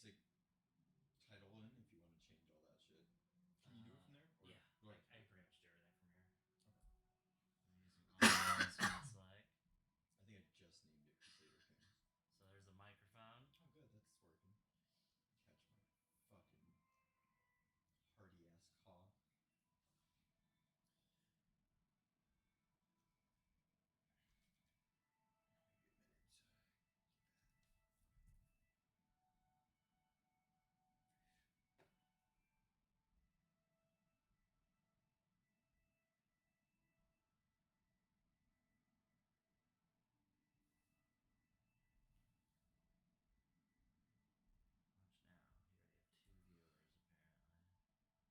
basic title in if you want to change all that shit. Can you do it from there? Or Yeah, do I have to I do can it? pretty much do everything from here. Okay. I'm using all this looks like. I think I just named it Crusader Kings. So there's the microphone. Oh, good. That's working. Catch my fucking hearty ass cough. Maybe a minute to get that. Watch now.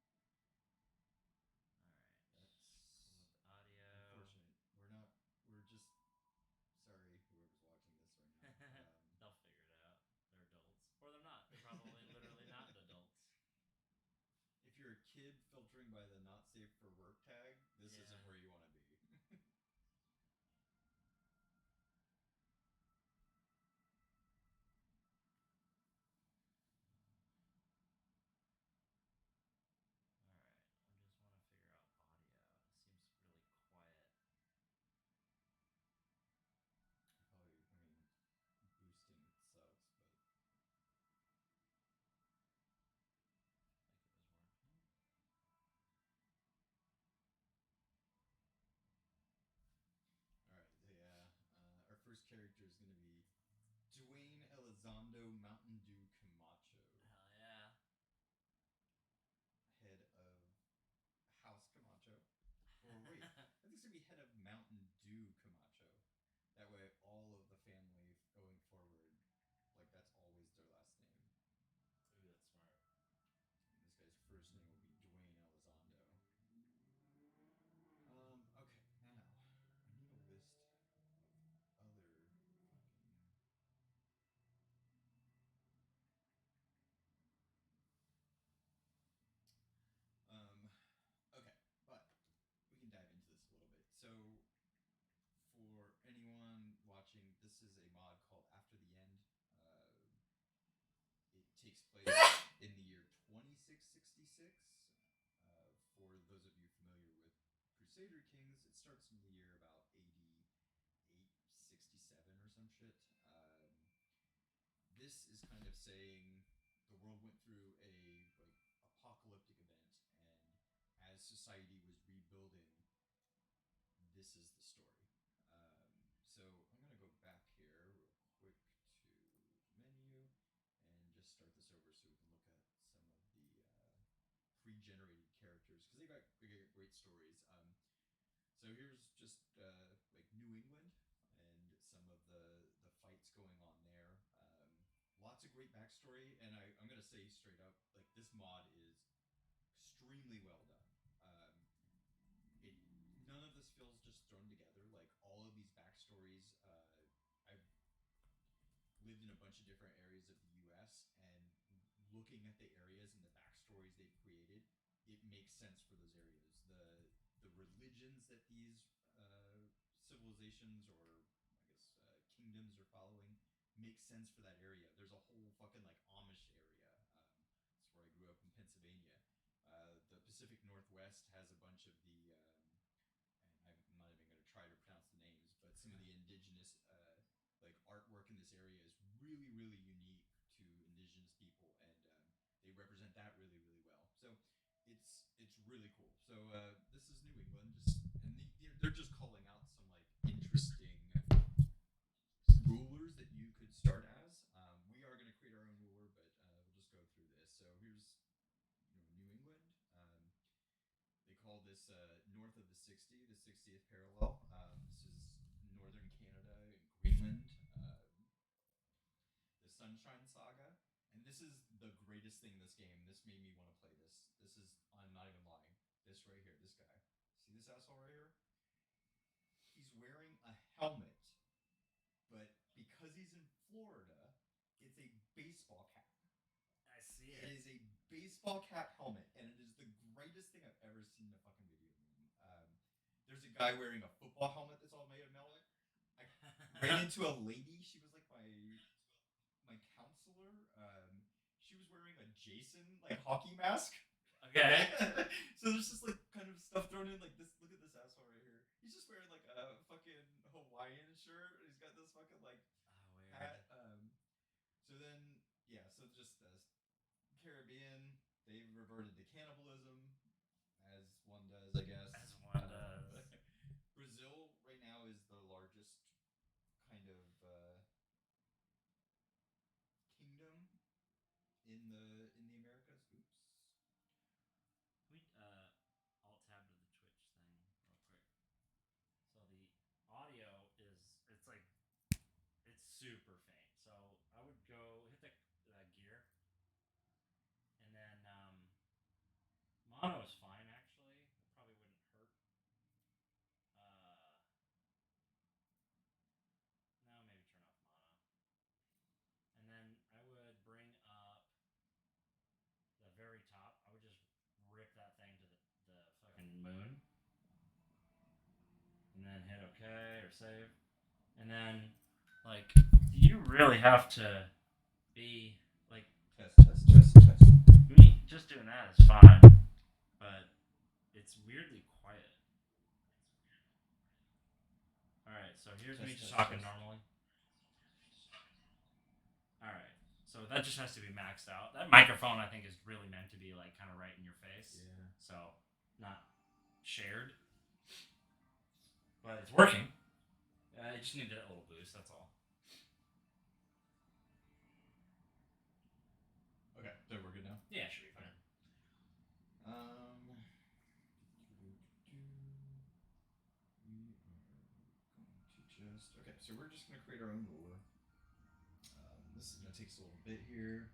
You already have 2 viewers apparently. All right. That's Pull up audio. unfortunate. We're not. We're just. Sorry, whoever's watching this right now. They'll figure it out. They're adults, or they're not. They're probably literally not adults. If you're a kid filtering by the not safe for work tag, this isn't where you want to be. All right. I just want to figure out audio. It seems really quiet. Probably, I mean, boosting sucks, but Like it was working. all right, yeah. Our first character is gonna be Dwayne Elizondo Mountain Dew Camacho, Hell yeah. head of House Camacho. Or wait, I think it's gonna be head of Mountain Dew Camacho. That way, all of the family going forward, like that's always their last name. Ooh, that's smart. And this guy's first name will be Dwayne Elizondo. Okay, now I need a list of other fucking. Um, okay, but we can dive into this a little bit. So, for anyone watching, this is a mod called After the End. It takes place in the year 2666. For those of you familiar with Crusader Kings, it starts in the year about 8867 or some shit. This is kind of saying the world went through a like apocalyptic event, and as society was rebuilding, this is the story. So I'm gonna go back here real quick to menu and just start this over so we can look at some of the pre-generated characters because they got great stories. So here's just like New England and some of the fights going on there. Lots of great backstory, and I'm gonna say straight up, like this mod is extremely well done. It None of this feels just thrown together. Like all of these backstories, I've lived in a bunch of different areas of the U.S. and looking at the areas and the backstories they've created, it makes sense for those areas. The religions that these civilizations or I guess kingdoms are following makes sense for that area. There's a whole fucking like Amish area. That's where I grew up in Pennsylvania. The Pacific Northwest has a bunch of the and I'm not even going to try to pronounce the names, but some of the indigenous like artwork in this area is really really unique to indigenous people, and they represent that really really well. So it's really cool. So this is New England, just and they're just calling out some like interesting rulers that you could start as. We are going to create our own ruler, but we'll just go through this. So here's New England. They call this north of the 60th parallel. This is northern Canada and Greenland. The Sunshine Saga, and this is the greatest thing in this game. This made me want to play this. This is, I'm not even lying. This right here, this guy. See this asshole right here? He's wearing a helmet, but because he's in Florida, it's a baseball cap. I see It is a baseball cap helmet, and it is the greatest thing I've ever seen in a fucking video game. There's a guy wearing a football helmet that's all made of metal. I ran into a lady. She was like my counselor. she was wearing a Jason like hockey mask. Okay. So there's just like kind of stuff thrown in like this. Look at this asshole right here. He's just wearing like a fucking Hawaiian shirt. He's got this fucking like Oh, weird. hat. So then yeah, so just Caribbean, they reverted to cannibalism, as one does, I guess. As one does. Brazil right now is the largest kind of kingdom in the Americas. Oops. We alt tab to the Twitch thing real quick. So the audio is it's super faint. So I would go hit the gear, and then mono is fine actually. It probably wouldn't hurt. No, maybe turn off mono, and then I would bring up the very top. I would just rip that thing to the fucking moon, and then hit OK or save, and then like you really have to be like Test. me just doing that is fine, but it's weirdly quiet. All right, so here's me just talking normally. All right, so that just has to be maxed out. That microphone I think is really meant to be like kind of right in your face. Yeah. So not shared, but it's working. I just need a little boost. That's all. Okay, so we're good now. Yeah, should be fine. We are going to just okay. So we're just gonna create our own lore. This is gonna take us a little bit here.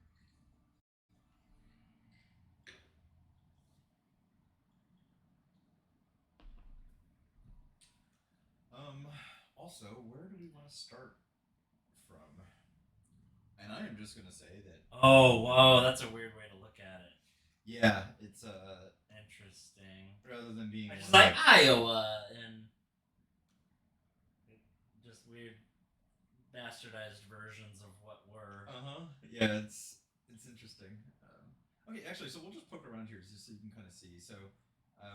Also, where do we want to start from? And I am just gonna say that. Oh, whoa, that's a weird way to look at it. Yeah, it's interesting. Rather than being just like Iowa and just weird bastardized versions of what were. Yeah, it's interesting. Okay, actually, so we'll just poke around here just so you can kind of see. So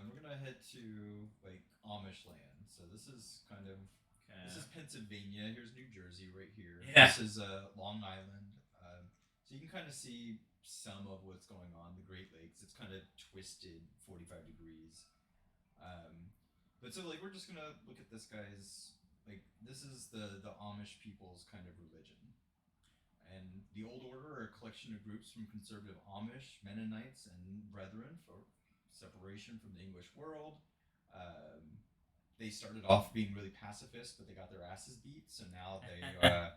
we're gonna head to like Amish land. So this is kind of this is Pennsylvania. Here's New Jersey right here. Yeah. This is Long Island. So you can kind of see some of what's going on. The Great Lakes. It's kind of twisted 45 degrees. But so like we're just gonna look at this guy's like this is the Amish people's kind of religion. And the Old Order are a collection of groups from conservative Amish, Mennonites, and Brethren for separation from the English world. They started off being really pacifist, but they got their asses beat, so now they are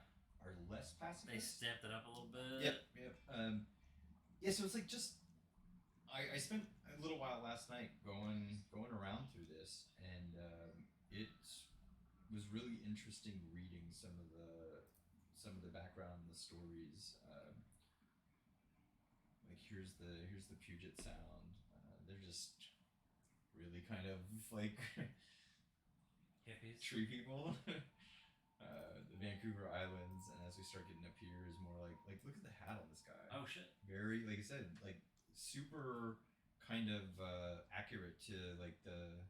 less pacifist. They stepped it up a little bit. Yep. Yeah, so it's like just I spent a little while last night going around through this, and it was really interesting reading some of the background and the stories. Like here's the Puget Sound. They're just really kind of like hippies, tree people. The Vancouver Islands, and as we start getting up here, is more like look at the hat on this guy. Oh shit! Very like I said, like super kind of accurate to like the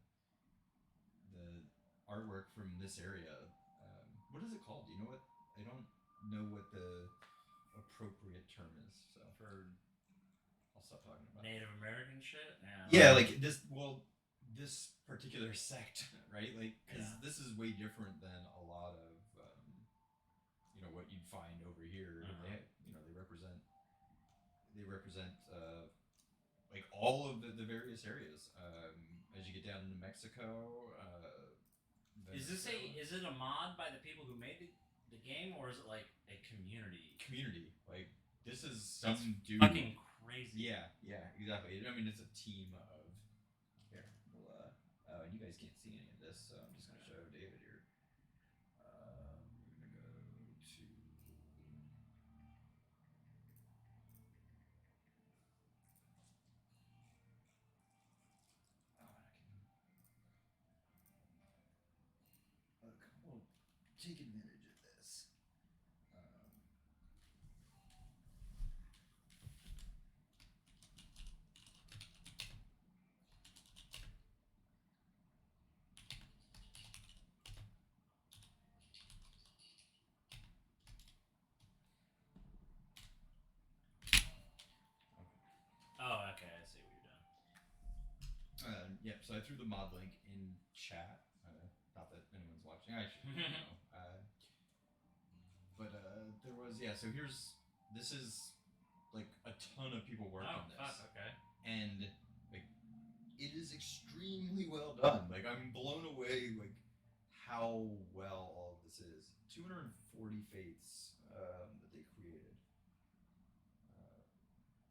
artwork from this area. What is it called? Do you know what? I don't know what the appropriate term is. So I'll stop talking about Native American shit. Yeah, like this. Well, this particular sect, right? Like because this is way different than a lot of what you'd find over here. They represent like all of the various areas. As you get down into Mexico. Is it a mod by the people who made the game, or is it like a community? Community, like this is some dude. Fucking crazy. Yeah, exactly. I mean, it's a team of. Here, well, and you guys can't see any of this, so I'm just gonna show David here. We're gonna go to. We'll take advantage of this. Yep. So I threw the mod link in chat. Not that anyone's watching. Actually, I don't know. But there was So this is like a ton of people work on this. Fuck, okay. And like it is extremely well done. Like I'm blown away like how well all of this is. 240 faiths that they created.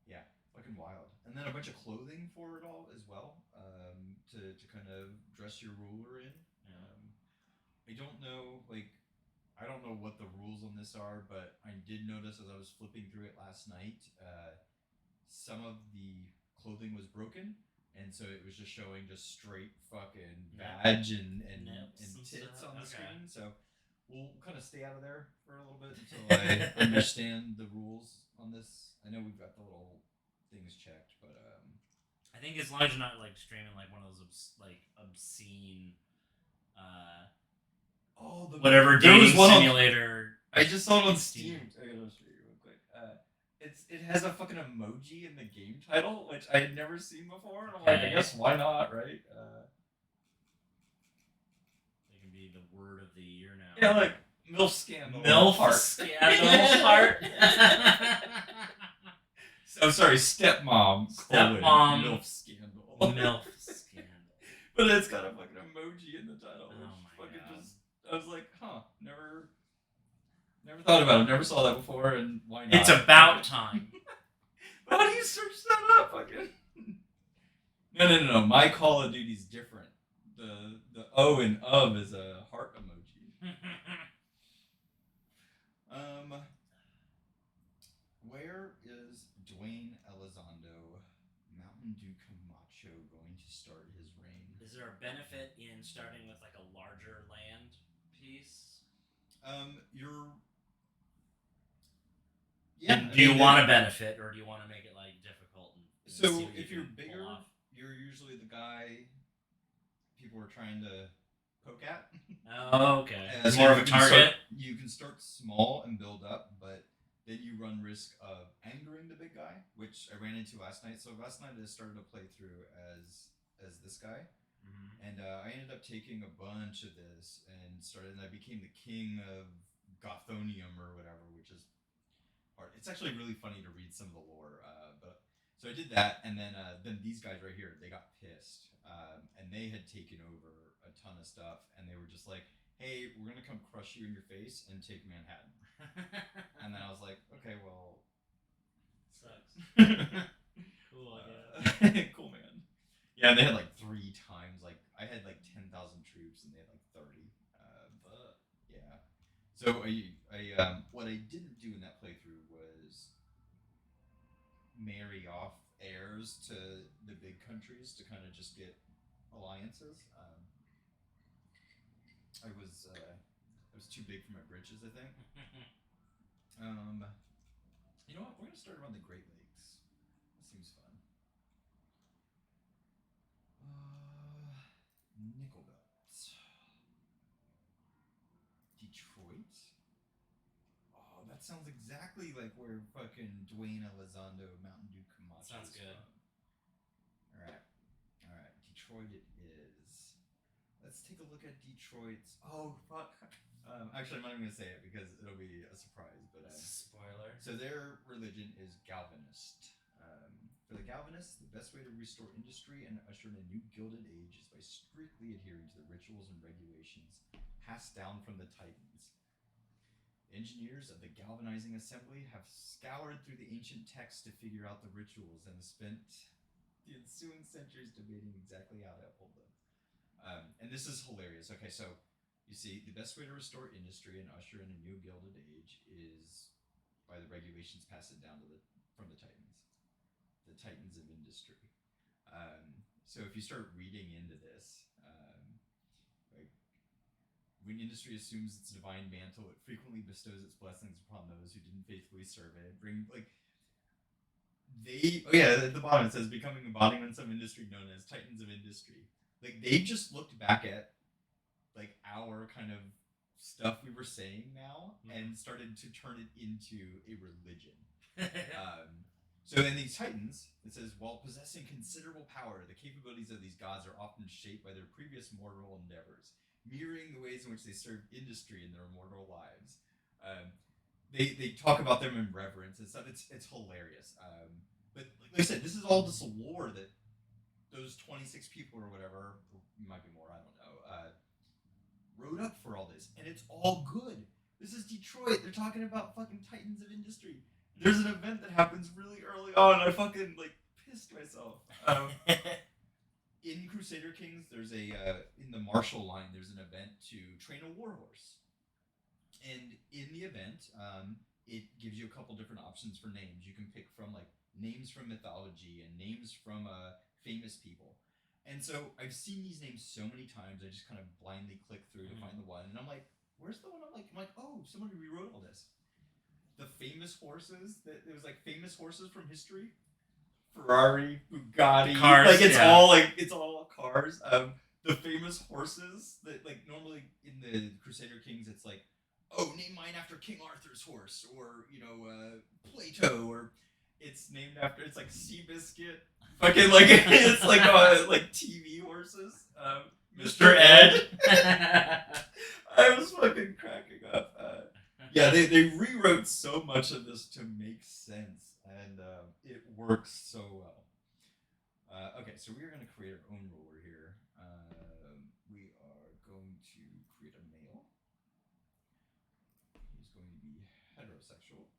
Yeah, fucking wild. And then a bunch of clothing for it all as well, to kind of dress your ruler in. Yeah. I don't know, like, I don't know what the rules on this are, but I did notice as I was flipping through it last night, some of the clothing was broken, and so it was just showing just straight fucking badge and tits on the screen. So we'll kind of stay out of there for a little bit until I understand the rules on this. I know we've got the little things checked, but I think as long as you're not like streaming like one of those obscene whatever dating simulator. I just saw it on Steam. I gotta show you real quick. It has a fucking emoji in the game title, which I had never seen before. And I'm like, I guess why not, right? They can be the word of the year now. Yeah, like MILF Scandal. MILF Scandal Heart. I'm sorry, Stepmom. MILF Scandal. MILF Scandal. But it's got a fucking emoji in the title. Oh my god. I was like, never thought about it. Never saw that before, and why not? It's about time. But how do you search that up? Fucking. No. My Call of Duty's different. The O and of is a heart emoji. Where is Dwayne Elizondo, Mountain Dew Camacho, going to start his reign? Is there a benefit in starting with like a larger land piece? Do you want to benefit, or do you want to make it like difficult? So if you're bigger, you're usually the guy people are trying to poke at. Oh, okay. It's more of a target. You can start small and build up, but then you run risk of angering the big guy, which I ran into last night. So last night I started to play through as this guy, and I ended up taking a bunch of this and I became the king of Gothonium or whatever, which is hard. It's actually really funny to read some of the lore, but so I did that, and then these guys right here, they got pissed, and they had taken over a ton of stuff, and they were just like, hey, we're gonna come crush you in your face and take Manhattan. And then I was like, okay, well, sucks. Cool, I guess. Cool, man. Yeah, and they had like 3 times, like I had like 10,000 troops, and they had like 30. But yeah. So I what I didn't do in that playthrough was marry off heirs to the big countries to kind of just get alliances. I was too big for my britches, I think. You know what? We're gonna start around the Great Lakes. That seems fun. Nickel Belt. Detroit. Oh, that sounds exactly like where fucking Dwayne Elizondo, Mountain Dew Camacho. Sounds good. All right. Detroit it is. Let's take a look at Detroit's. Oh fuck. Actually, I'm not even gonna say it because it'll be a surprise. But spoiler. So their religion is Galvanist. For the Galvanists, the best way to restore industry and usher in a new Gilded Age is by strictly adhering to the rituals and regulations passed down from the Titans. The engineers of the Galvanizing Assembly have scoured through the ancient texts to figure out the rituals and spent the ensuing centuries debating exactly how to uphold them. And this is hilarious. Okay, so you see, the best way to restore industry and usher in a new Gilded Age is by the regulations passed it down from the Titans. The Titans of industry. So if you start reading into this, like when industry assumes its divine mantle, it frequently bestows its blessings upon those who didn't faithfully serve it. At the bottom it says becoming embodiments of industry known as Titans of industry. Like they just looked back at like our kind of stuff we were saying now and started to turn it into a religion. So in these titans, it says, while possessing considerable power, the capabilities of these gods are often shaped by their previous mortal endeavors, mirroring the ways in which they served industry in their mortal lives. They talk about them in reverence and stuff. It's hilarious. But like I said, this is all just lore that those 26 people or whatever, or might be more, I don't know, wrote up for all this, and it's all good. This is Detroit. They're talking about fucking titans of industry. There's an event that happens really early on. I fucking like pissed myself. In Crusader Kings, there's a in the martial line. There's an event to train a warhorse, and in the event, it gives you a couple different options for names. You can pick from like names from mythology and names from famous people. And so I've seen these names so many times. I just kind of blindly click through to find the one, and I'm like, "Where's the one?" I'm like, "Oh, somebody rewrote all this." The famous horses that it was like famous horses from history. Ferrari, Bugatti, Cars, like yeah. it's all cars. The famous horses that like normally in the Crusader Kings, it's like, oh, name mine after King Arthur's horse, or Plato, or it's named after it's like Seabiscuit, fucking like it's like TV horses. Mr. Ed. I was fucking cracking up. Yeah, they rewrote so much of this to make sense, and it works so well. Okay, so we are going to create our own ruler here. We are going to create a male. He's going to be heterosexual.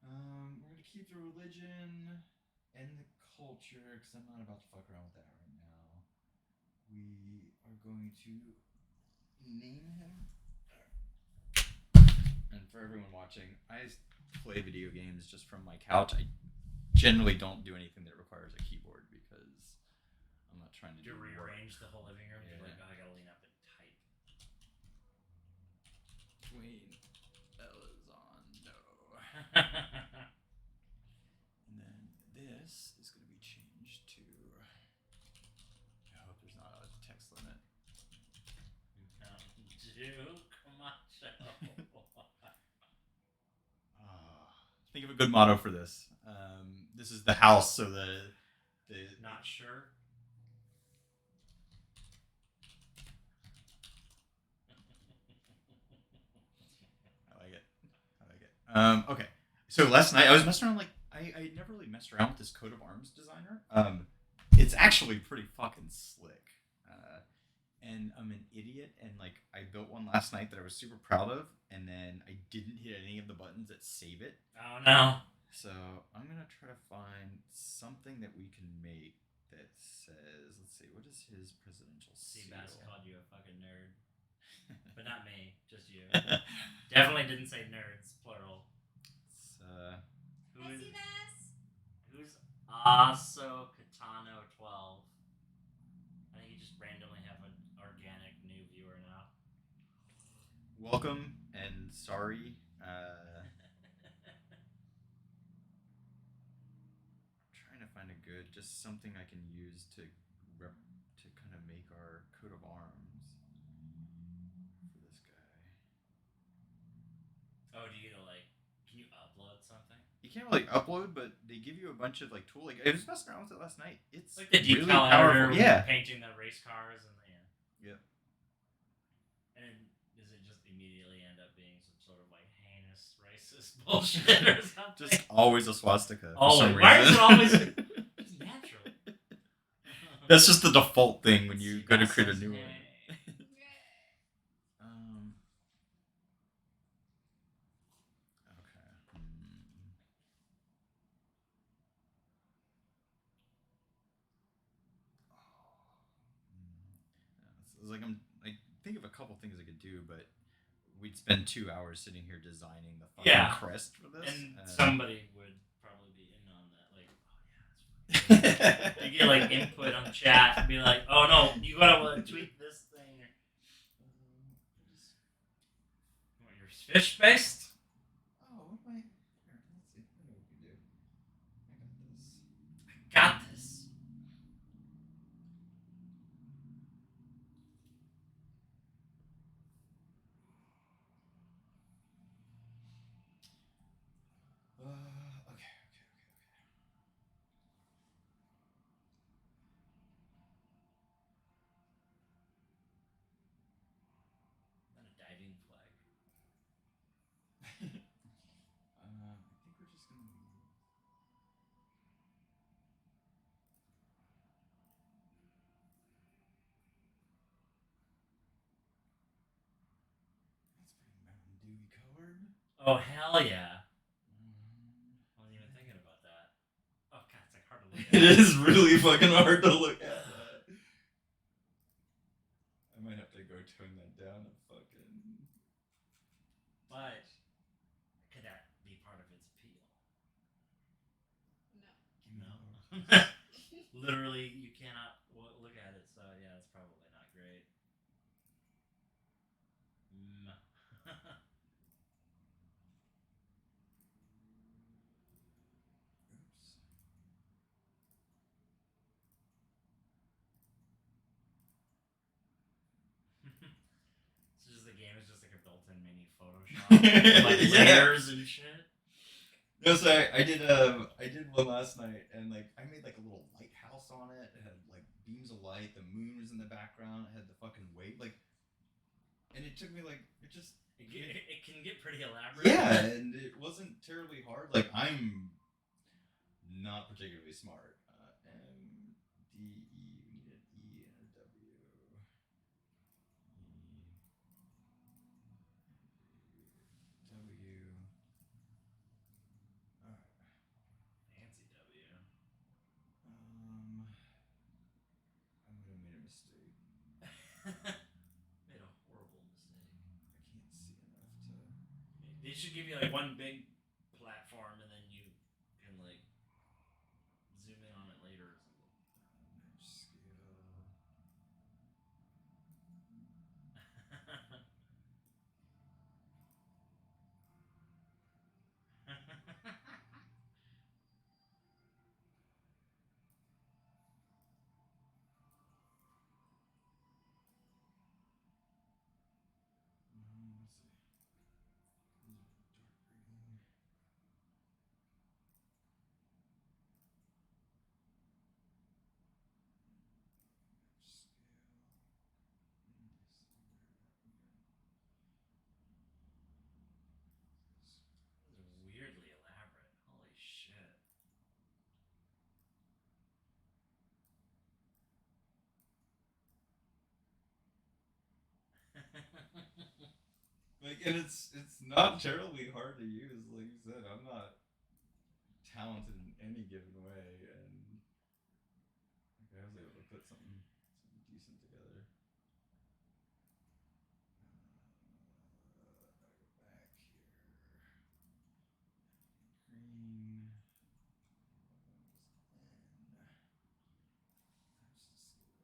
We're going to keep the religion and the culture, because I'm not about to fuck around with that right now. We are going to name him. And for everyone watching, I play video games just from my couch. I generally don't do anything that requires a keyboard because I'm not trying to rearrange the whole living room. Yeah. Like, oh, I gotta lean up and type. Dwayne Elizondo. And then this is going to be changed to. I hope there's not a text limit. Camacho. Think of a good motto for this. This is the house, so the Not sure. I like it. Okay, so last night I was messing around. Like I never really messed around with this coat of arms designer. It's actually pretty fucking slick. And I'm an idiot, and like I built one last night that I was super proud of, and then I didn't hit any of the buttons that save it. Oh no. So I'm gonna try to find something that we can make that says, let's see, what is his presidential seal? Seabass called you a fucking nerd. But not me, just you. Definitely didn't say nerds, plural. It's, who's Aso Katano 12? I think you just randomly have an organic new viewer now. Welcome and sorry. Trying to find a good, just something I can use to kind of make our coat of arms for this guy. Oh, do you like? Can you upload something? You can't really upload, but they give you a bunch of like tool. Like I was messing around with it last night. It's like the decal really powerful. Yeah. Painting the race cars and Yep. And does it just immediately end up being some sort of like heinous racist bullshit or something? Just always a swastika. Always. Why is it always just natural? That's just the default thing when you go to create a new one. It's like I think of a couple things I could do, but we'd spend 2 hours sitting here designing the fucking crest for this. And somebody would probably be in on that. Like, oh yeah, that's fine. You get like input on chat and be like, oh no, you gotta tweak this thing. You want yours fish based? Oh, what am I? Here, let's see. I know what we can do. I got this. Okay. Oh hell yeah! Wasn't even thinking about that. Oh god, it's like hard to look at. It is really fucking hard to look at. I might have to go tone that down a fucking. But could that be part of its appeal? No. Give me No. more. Literally, you cannot look at it. So yeah, it's probably not great. Mm. Oops. It's just the game is just like a built-in mini Photoshop, like Yeah. layers and shit. No, so I did one last night, and like I made like a little lighthouse on it. It had like beams of light. The moon was in the background. It had the fucking wave, like, and it took me like it just It can get pretty elaborate. yeah, and it wasn't terribly hard. Like I'm not particularly smart. M D E. We need an E and a W. W. All right. Fancy W. I might have made a mistake. Made a horrible mistake. I can't see enough to. They should give you like one big platform, and then you can like zoom in on it later or something. Match scale. Let's see. These are dark green. Match scale. Yes, This is weirdly elaborate. Holy shit. like, and it's not terribly hard to use. Like you said, I'm not talented in any given way, and like, I was able to put something decent together. Gotta go back here. Green. N. Match the scale.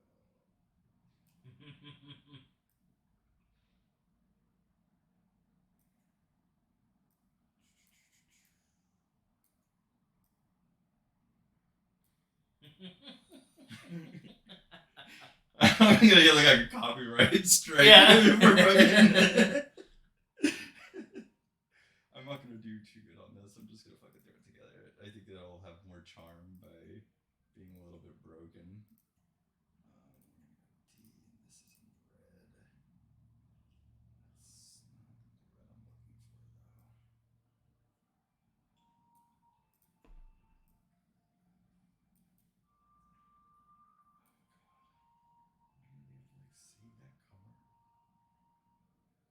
I'm gonna get like a copyright strike. Yeah. For fucking... I'm not gonna do too good on this. I'm just gonna fucking throw it together. I think it'll have more charm by being a little bit broken. We're gonna go D, and this is in red. That's not the red I'm looking for, though. Am I gonna be able to like save that color? Of course not.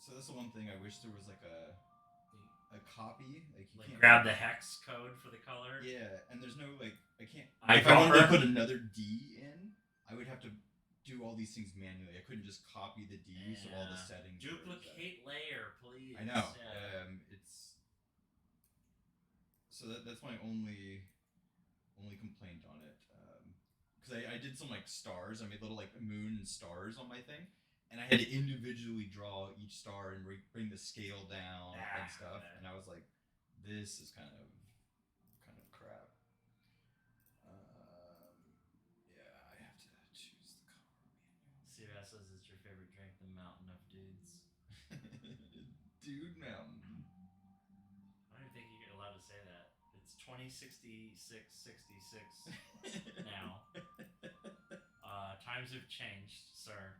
So that's the one thing I wish there was like a copy. Like you Like can't grab the hex code for the color. Yeah, and there's no like I can't. Eyedropper? If I wanted to put another D in, I would have to do all these things manually. I couldn't just copy the D, so all the settings. Duplicate layer, please. I know. Yeah. It's so that's my only complaint on it. Because I did some like stars. I made little like moon and stars on my thing, and I had to individually draw each star and bring the scale down and stuff. Okay. And I was like, this is kind of crap. Yeah, I have to choose the color manually. CBS says it's your favorite drink, the Mountain of Dudes. Dude Mountain. I don't even think you're allowed to say that. It's 2066 now. Times have changed, sir.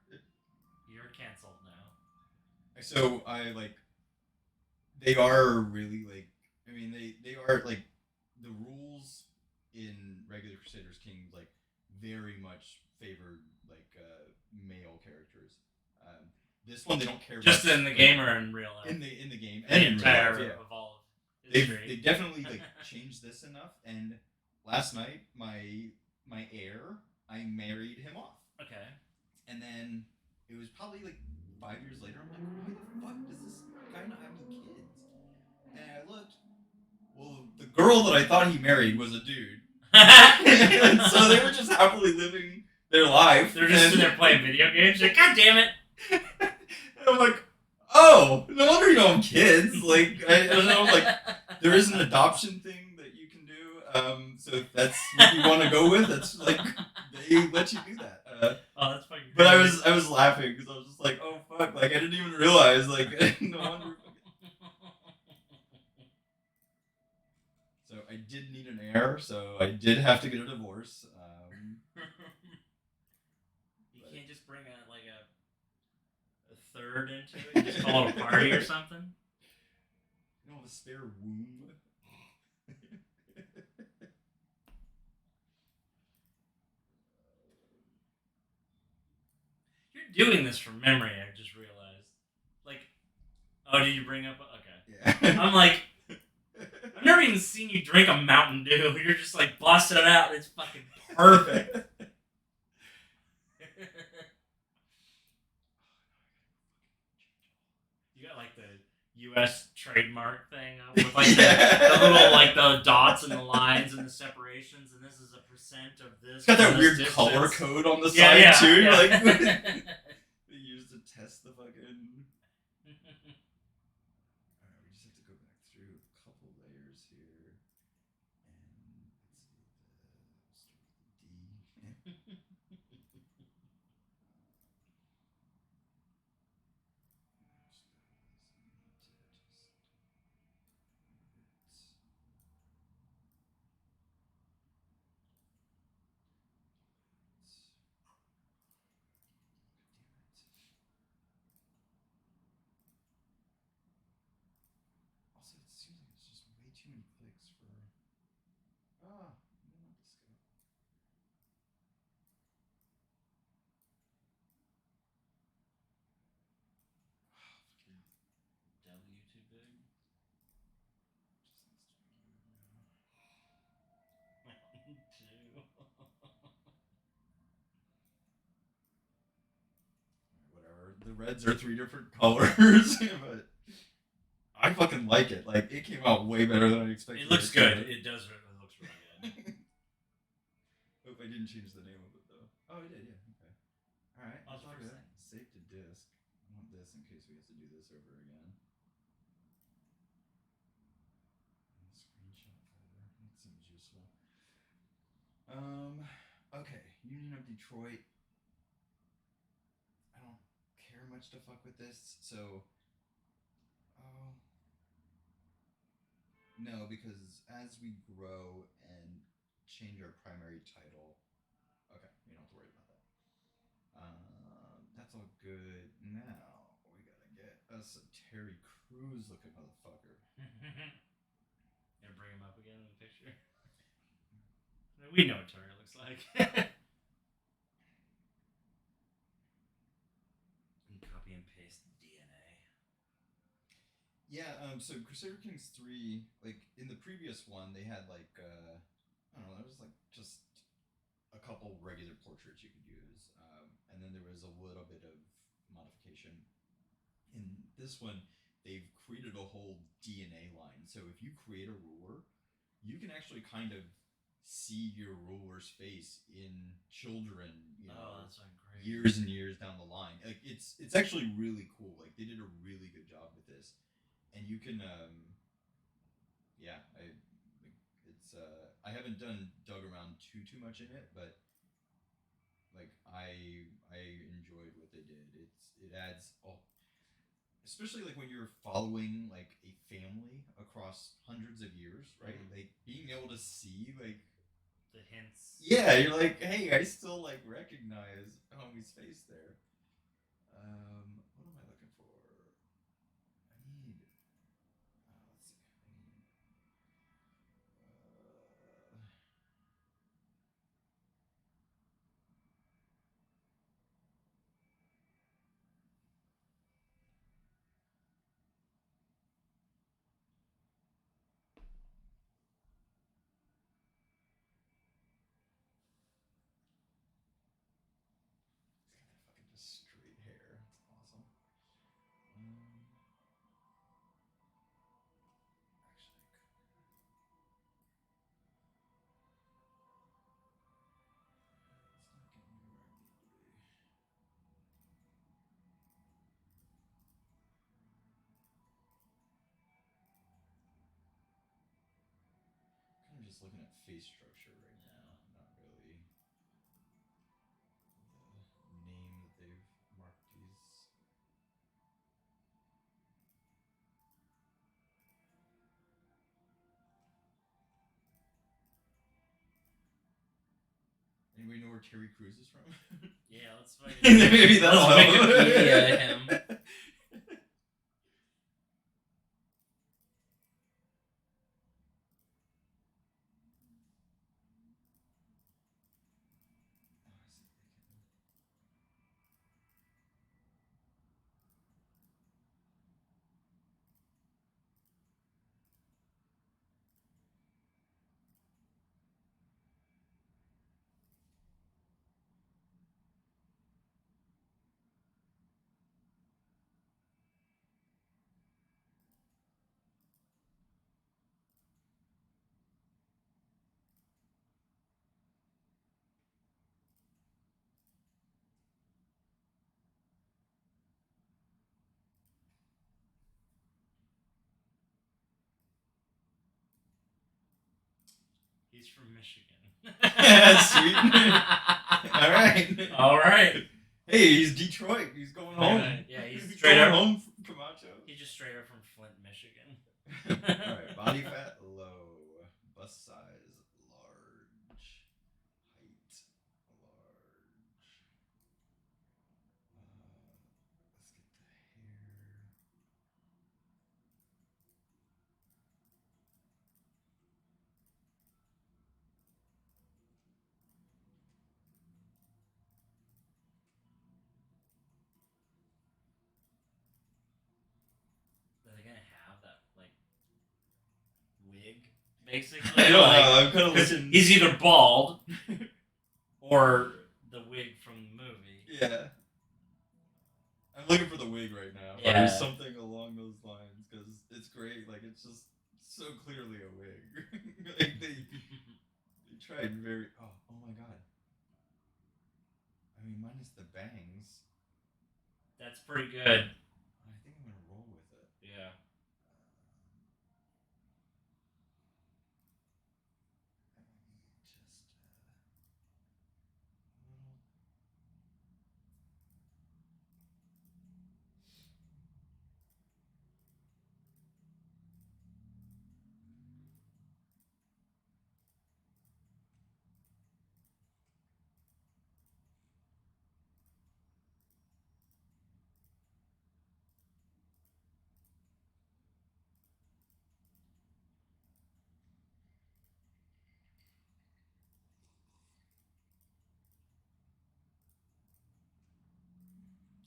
You're canceled now. So I like. They are really like. I mean, they are like the rules in regular Crusaders King like very much favored like male characters. This one they don't care just about in the game or in real life. In the game the and in real entire life, yeah. evolved They've history. they definitely like changed this enough. And last night, my heir, I married him off, Okay. and then it was probably like 5 years later. I'm like, why the fuck does this guy not have any kids? And I looked. Well, the girl that I thought he married was a dude, and so they were just happily living their life. They're just sitting there playing video games. Like, God damn it! And I'm like, oh, no wonder you don't have kids. Like, I don't know, like, there is an adoption thing that you can do. So if that's what you want to go with, it's like they let you do that. Oh, that's fucking. But I was laughing because I was just like, oh fuck, like I didn't even realize, like, no wonder. So I did need an heir, so I did have to get a divorce. You can't just bring a third into it. And just call it a party or something. You don't have a spare womb. You're doing this from memory. I just realized. Like, oh, did you bring up? Okay. Yeah. I'm like, I've never even seen you drink a Mountain Dew. You're just like busting it out. And it's fucking perfect. You got like the U.S. trademark thing up with like the little like the dots and the lines and the separations, and this is a percent of this. It's got that weird distance. color code on the side too. Yeah. Like they used to test the fucking. Alright, we just have to go back through a couple layers here, and let's start with the D. Also, it seems like it's just way too many clicks for. Ah, no, not this guy. W too big. Whatever. The reds are 3 different colors, but I fucking like it. Like it came out way better than I expected. It looks good. It does. It looks really good. Hope I didn't change the name of it though. Oh, I did. Yeah. Okay. All right. Oh, That's all good. thing. Save to disk. I want this in case we have to do this over again. Screenshot folder. That seems useful. Okay. Union of Detroit. I don't care much to fuck with this, so. Oh. No, because as we grow and change our primary title. Okay, you don't have to worry about that. That's all good. Now we gotta get us a Terry Crews looking motherfucker. Gonna bring him up again in the picture. We know what Terry looks like. Copy and paste DNA. Yeah. So Crusader Kings 3, like in the previous one, they had like I don't know, there was like just a couple regular portraits you could use, and then there was a little bit of modification. In this one, they've created a whole DNA line. So if you create a ruler, you can actually kind of see your ruler's face in children, that's great. years and years down the line. Like it's actually really cool. Like they did a really good job with this, and you can, yeah, I haven't dug around too much in it, but like I enjoyed what they did. It adds especially like when you're following like a family across hundreds of years, right? Mm-hmm. Like being able to see like the hints. Yeah, you're like, hey, I still like recognize homie's face there. What am I looking for? I need. Let's see. just looking at face structure right now, not really the name that they've marked these. Anybody know where Terry Crews is from? Yeah, let's fucking Maybe that'll let's help. Wikipedia him. He's from Michigan. Sweet. All right. All right. Hey, he's Detroit. He's going home. Yeah, he's He's straight going up home from Camacho. He's just straight up from Flint, Michigan. All right. Body fat low. Bust size large. Height large. Let's get the hair. Are they gonna have that like wig? Basically, I don't like, know. I'm kind of 'cause looking. he's either bald or the wig from the movie. Yeah. I'm looking for the wig right now. Yeah. Or something along those lines because it's great. Like it's just so clearly a wig. Like they tried very. Oh my god. I mean, minus the bangs. That's pretty good. I think I'm gonna roll with it. Yeah. Just little.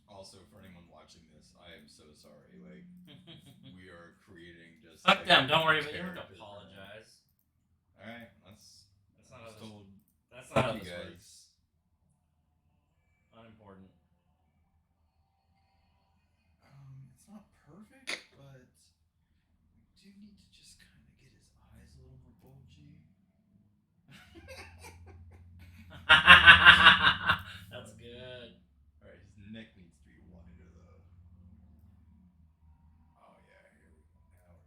Also, for anyone watching this, I am so sorry. Like, we are creating just. Fuck like, them. Don't worry about it. You don't characters now. apologize. All right, that's not how just this- told. That's not Fuck how you this guys. works. Unimportant. It's not perfect, but we do need to just kind of get his eyes a little more bulgy. That's good. All right, his neck needs to be wider though. Oh yeah, here we go.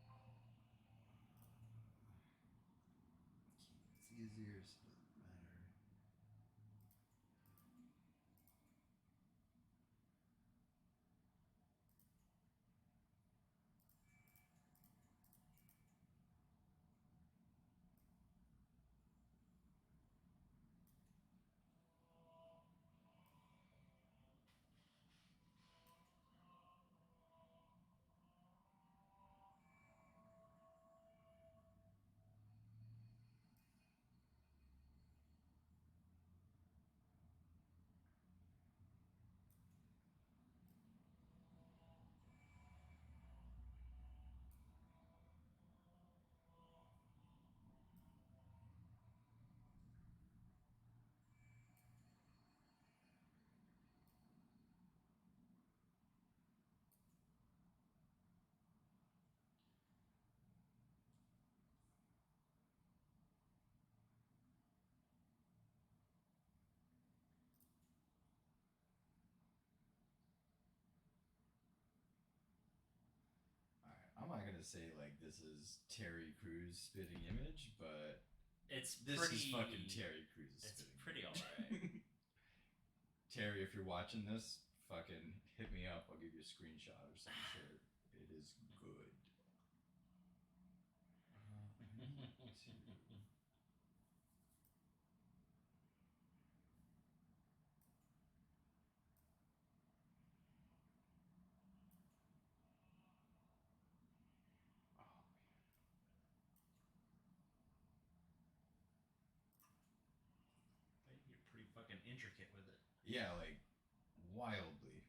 Now we're getting fun. Can't see his ears, so it doesn't matter. gonna say like this is Terry Crews spitting image, but It's this pretty, is fucking Terry Crews. It's spitting pretty image. alright. Terry, if you're watching this, fucking hit me up. I'll give you a screenshot or some shit. It is good. You're pretty fucking intricate with it. Yeah, like wildly.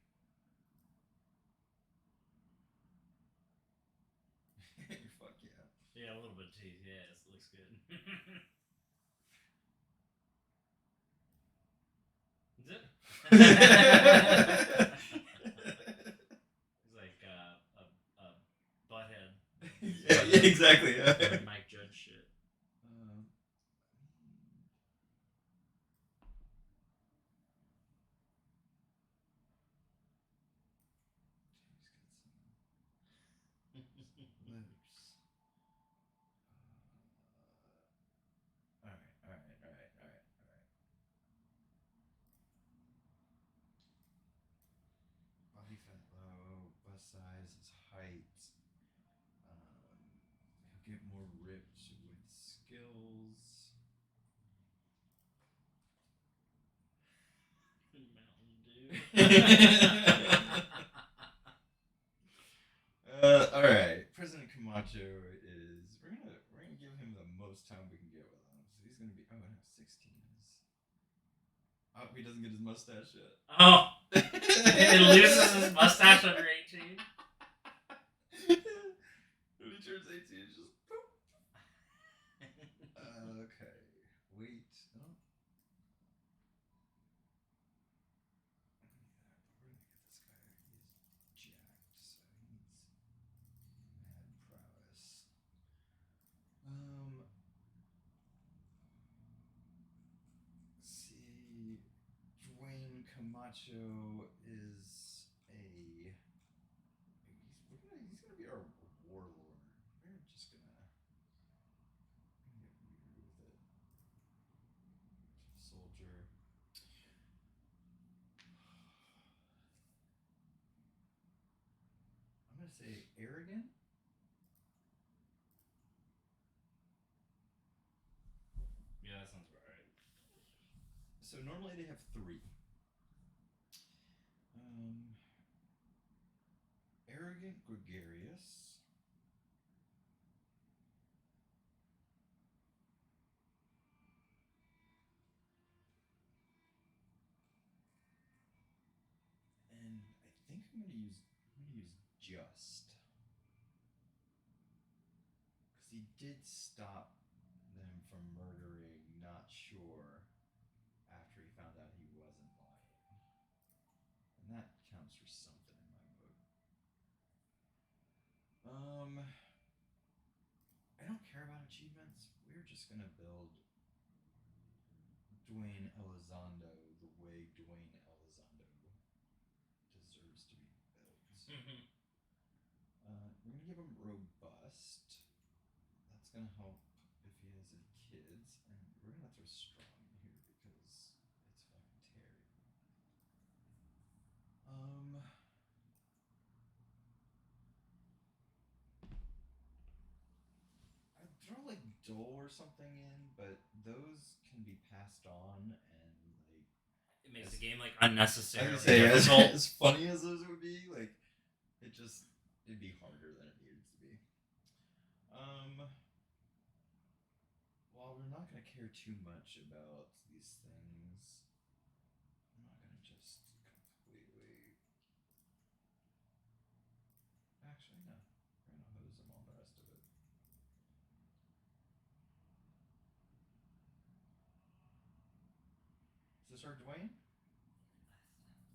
Fuck yeah. Yeah, a little bit of teeth. Yeah, it looks good. Is it? He's like a butthead. Yeah, exactly. Yeah. Mike Judge shit. Lips. All right. Body fat low, bust size, his height. He'll get more ripped with skills. Mountain Dew. All right. President Camacho is. We're gonna give him the most time we can get with him. So he's gonna be. Oh no, 16 is. Oh, he doesn't get his mustache yet. Oh, he loses his mustache under 18. When he turns 18, it's just boop. Okay. Wait. Oh. We're gonna get this guy. He is jacked, so he needs mad prowess. See, Dwayne Camacho is he's gonna be our warlord. We're just gonna get weird with it. Soldier. I'm gonna say arrogant. Yeah, that sounds about right. So normally they have 3. Arrogant, gregarious. And I think I'm gonna use just. Because he did stop them from murdering, not sure, after he found out he wasn't lying. And that counts for something in my book. I don't care about achievements. We're just gonna build Dwayne Elizondo the way Dwayne Elizondo deserves to be built. We're gonna give him robust. That's gonna help if he has any kids, and we're gonna throw strong in here because it's fucking Terry. I'd throw like Dole or something in, but those can be passed on, and like it makes the game like unnecessarily difficult. As funny as those would be, like it'd be harder than it needed to be. While we're not gonna care too much about these things, I'm not gonna just completely. Actually, no. We're gonna hose them on the rest of it. Is this our Dwayne?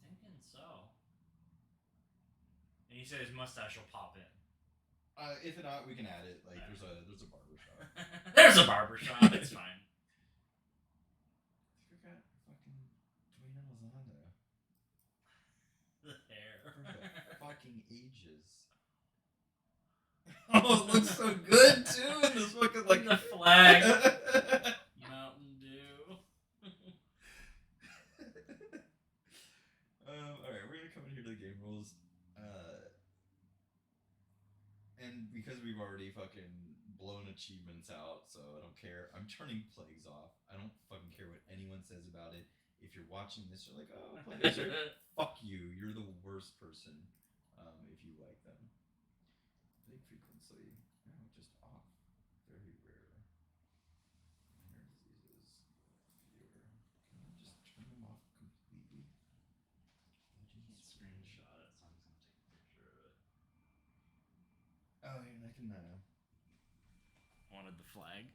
I'm thinking so. And you said his mustache will pop in. If not, we can add it. Like there's a barber shop. There's a barber shop. It's fine. We got fucking Dwayne Elizondo. The hair. For the fucking ages. Oh, it looks so good too in this fucking like the flag. Mountain Dew. Alright, we're gonna come in here to the game rules. And because we've already fucking blown achievements out, so I don't care. I'm turning plagues off. I don't fucking care what anyone says about it. If you're watching this, you're like, oh, plagues are fuck you. You're the worst person. If you like them. Big frequency. Oh, just off. Very rare. Minor diseases. Fewer. Can I just turn them off completely? Can't screenshot it, so I'm just gonna take a picture of it. Oh, and I can. Wanted the flag.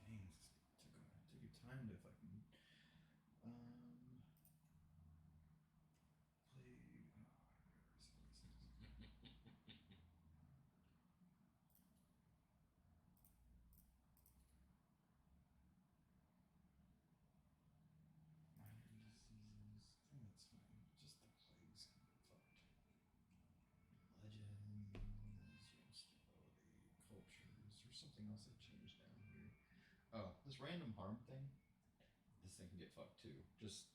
Dang, took your time to fucking. Play. Minor diseases. I think that's fine. Just the plagues can get fucked. Legends, your stability, cultures. There's something else I changed down here. Oh, this random harm thing. This thing can get fucked too. Just.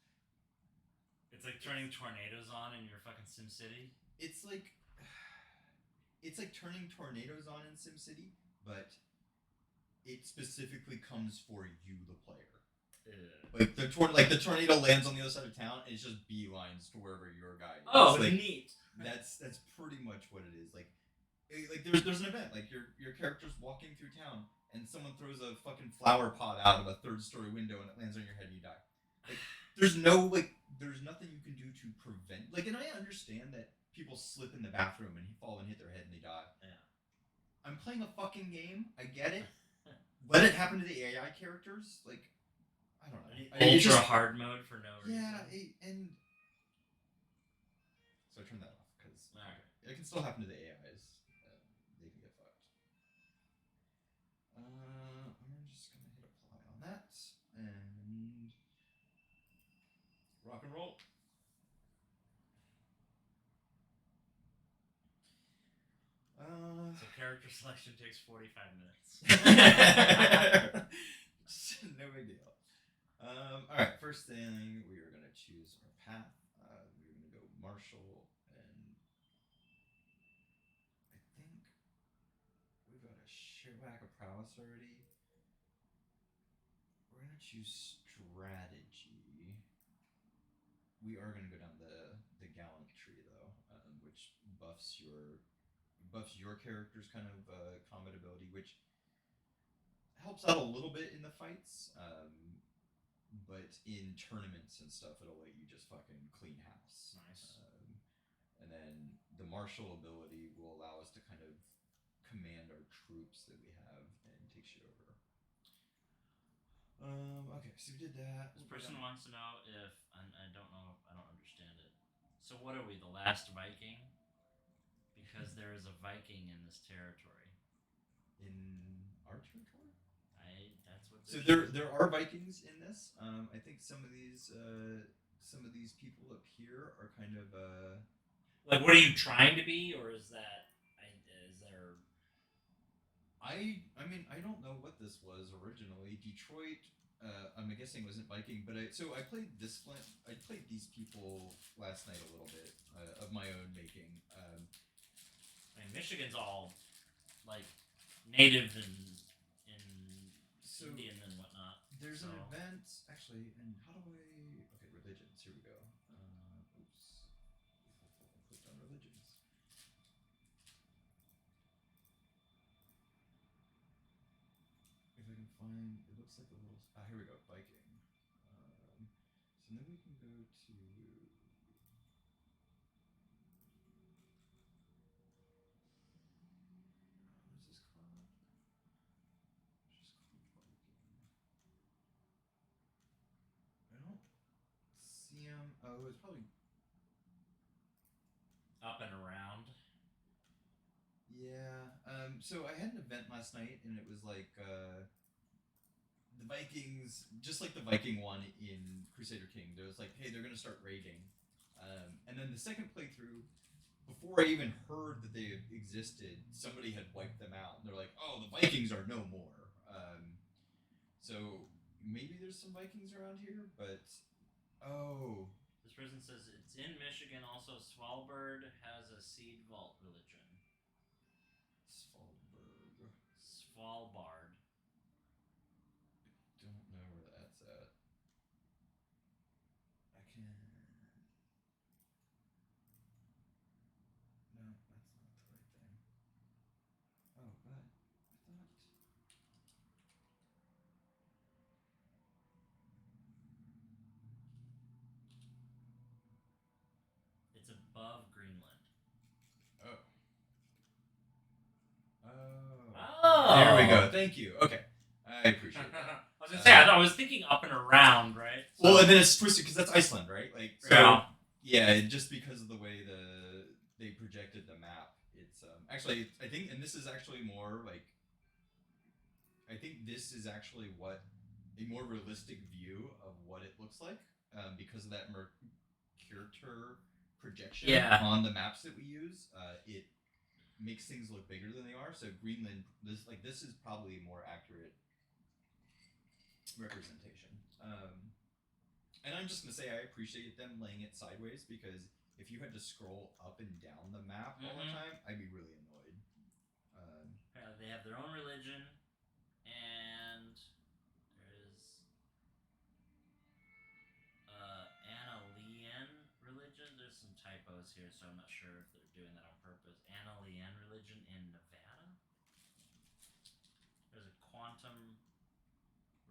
It's like turning tornadoes on in your fucking SimCity. It's like. It's like turning tornadoes on in SimCity, but it specifically comes for you, the player. Like the tornado lands on the other side of town, and it's just beelines to wherever your guy is. Oh, like, neat. That's pretty much what it is. Like there's an event. Like your character's walking through town, and someone throws a fucking flower pot out of a third-story window, and it lands on your head, and you die. Like there's nothing you can do to prevent. Like, and I understand that people slip in the bathroom and fall and hit their head and they die. Yeah. I'm playing a fucking game. I get it. Let it happen to the AI characters. Like, I don't know. Ultra hard mode for no reason. Yeah, and so I turned that off because it can still happen to the AIs. They can get fucked. I'm just gonna hit apply on that and rock and roll. So character selection takes 45 minutes. No big deal. Alright, first thing, we are going to choose our path. We're going to go Marshall, and I think we've got a whack of prowess already. We're going to choose strategy. We are going to go down the gallant tree, though, which buffs your character's kind of combat ability, which helps out a little bit in the fights. But in tournaments and stuff, it'll let you just fucking clean house. Nice. And then the martial ability will allow us to kind of command our troops that we have and take shit over. Okay, so we did that. This person wants to know if, and I don't know if I don't understand it. So what are we, the last Viking? Because there is a Viking in this territory. In our territory? That's what. So there are Vikings in this. I think some of these people up here are kind of like, what are you trying to be, or is there? I mean, I don't know what this was originally. Detroit, I'm guessing wasn't Viking, but I played this. I played these people last night a little bit of my own making. I mean, Michigan's all like native and Indian and whatnot. There's an event actually, and how do I? Okay, religions. Here we go. Oops, I clicked on religions. If I can find, it looks like a little. Here we go, Viking. So then we can go to. What is this called? It's just called Viking. I don't see him. Oh, it's probably up and around. Yeah. So I had an event last night, and it was like the Vikings, just like the Viking one in Crusader King, there was like, hey, they're gonna start raiding, and then the second playthrough, before I even heard that they existed, somebody had wiped them out, and they're like, oh, the Vikings are no more. So maybe there's some Vikings around here, but oh, This person says it's in Michigan. Also, Svalbard has a seed vault religion. Svalbard. Svalbard. Don't know where that's at. I can. No, that's not the right thing. Oh, but I thought. It's above Greenland. Oh. Oh. Oh. There we go. Thank you. Okay. I appreciate that. I was gonna say, I was thinking up and around, right? So, well, and then it's twisted because that's Iceland, right? Like, so, yeah, just because of the way they projected the map, it's actually I think, and this is actually more like, I think this is actually what a more realistic view of what it looks like, because of that Mercator projection on the maps that we use. It makes things look bigger than they are. So Greenland, this is probably a more accurate representation. And I'm just gonna say I appreciate them laying it sideways, because if you had to scroll up and down the map all the time, I'd be really annoyed. They have their own religion, and there's Analian religion. There's some typos here, so I'm not sure if they're doing that on purpose. Analian religion in Nevada. There's a quantum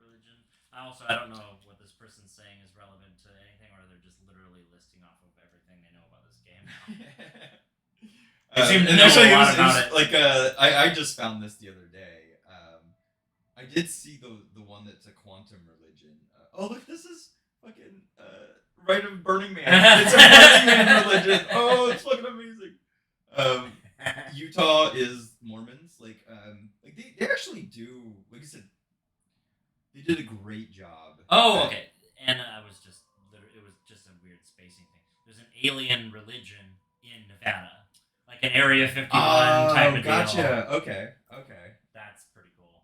religion. I don't know what this person's saying is relevant to anything, or they're just literally listing off of everything they know about this game now. Actually, it was like I just found this the other day. I did see the one that's a quantum religion. Oh, look, this is fucking right of Burning Man. It's a Burning Man religion. Oh, it's fucking amazing. Utah is Mormons. Like they actually do. Like I said, they did a great job. Oh, okay. And it was just a weird spacing thing. There's an alien religion in Nevada, like an Area 51 type of gotcha. deal. Okay. That's pretty cool.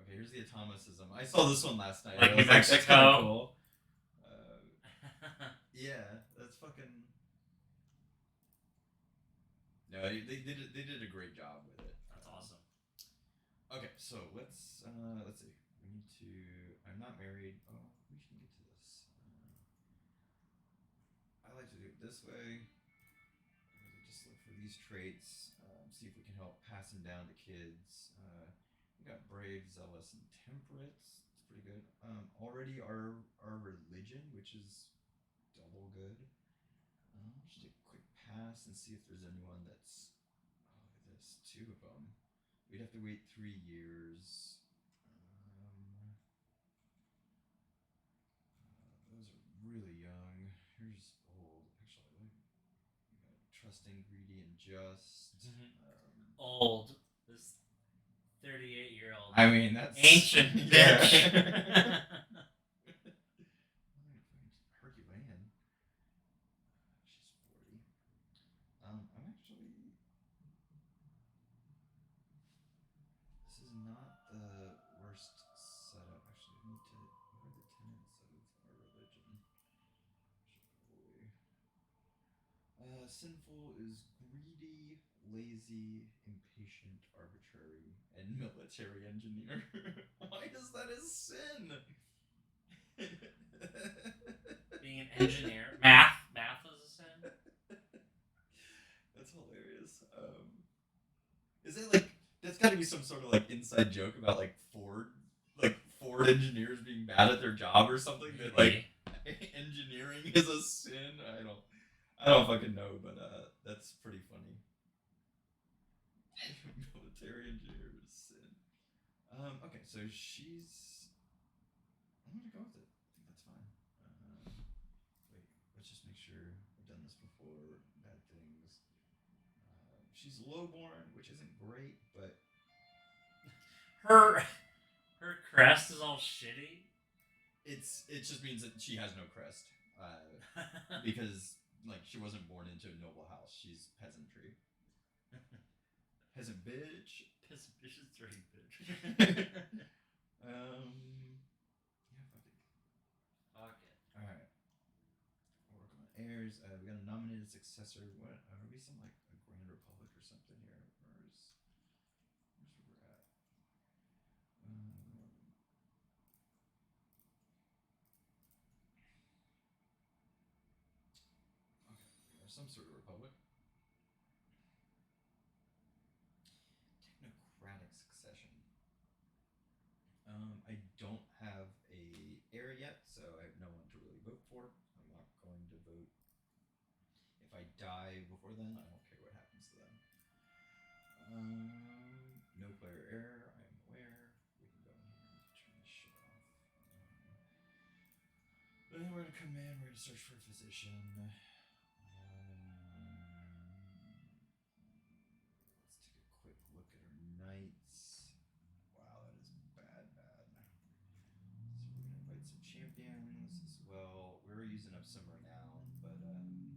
Okay, here's the atomicism. I saw this one last night. Like New Mexico. That's kind of cool. Yeah, that's fucking. No, they did a great job with it. That's awesome. Okay, so let's see. We need to. I'm not married. Oh, we can get to this. I like to do it this way. Just look for these traits. See if we can help pass them down to kids. We got brave, zealous, and temperate. It's pretty good. Already our religion, which is double good. Just a quick pass and see if there's anyone that's. Oh, look at this. 2 of them. We'd have to wait 3 years. Those are really young. Here's old. Actually, we got trusting, greedy, and just. Old. This 38-year-old. I mean, that's ancient bitch. Herculean. She's 40. I'm actually. This is not the worst setup. Actually, I need to. What are the tenets of our religion? Sinful is greedy, lazy, impatient, arbitrary, and military engineer. Why is that a sin? Being an engineer. Math is a sin. That's hilarious. Is that like, that's got to be some sort of like inside joke about like Ford engineers being bad at their job or something? Maybe. That like engineering is a sin. I don't fucking know, but that's pretty funny. Military engineer is sin. Okay, so she's. I'm gonna go with it. I think that's fine. Wait, let's just make sure I've done this before. Bad things. she's lowborn, which isn't great, but Her her crest is all shitty. it just means that she has no crest, because like she wasn't born into a noble house. She's peasantry. Peasant bitch. Piss bitch is dirty bitch. Yeah, fuck it. Fuck it. All right. We'll work on heirs. We got a nominated successor. What are we? Some like a Grand Republic or something here? Where's where we're at? Okay, we are some sort of republic. Technocratic succession. I don't have a heir yet, so I have no one to really vote for. I'm not going to vote. If I die before then, I don't care what happens to them. No player error. I am aware. We can go in here and turn this shit off. Then we're gonna come in. We're gonna search for a physician. Let's take a quick look at our knights. Wow, that is bad, bad. So we're gonna invite some champions as well. We're using up some renown, but you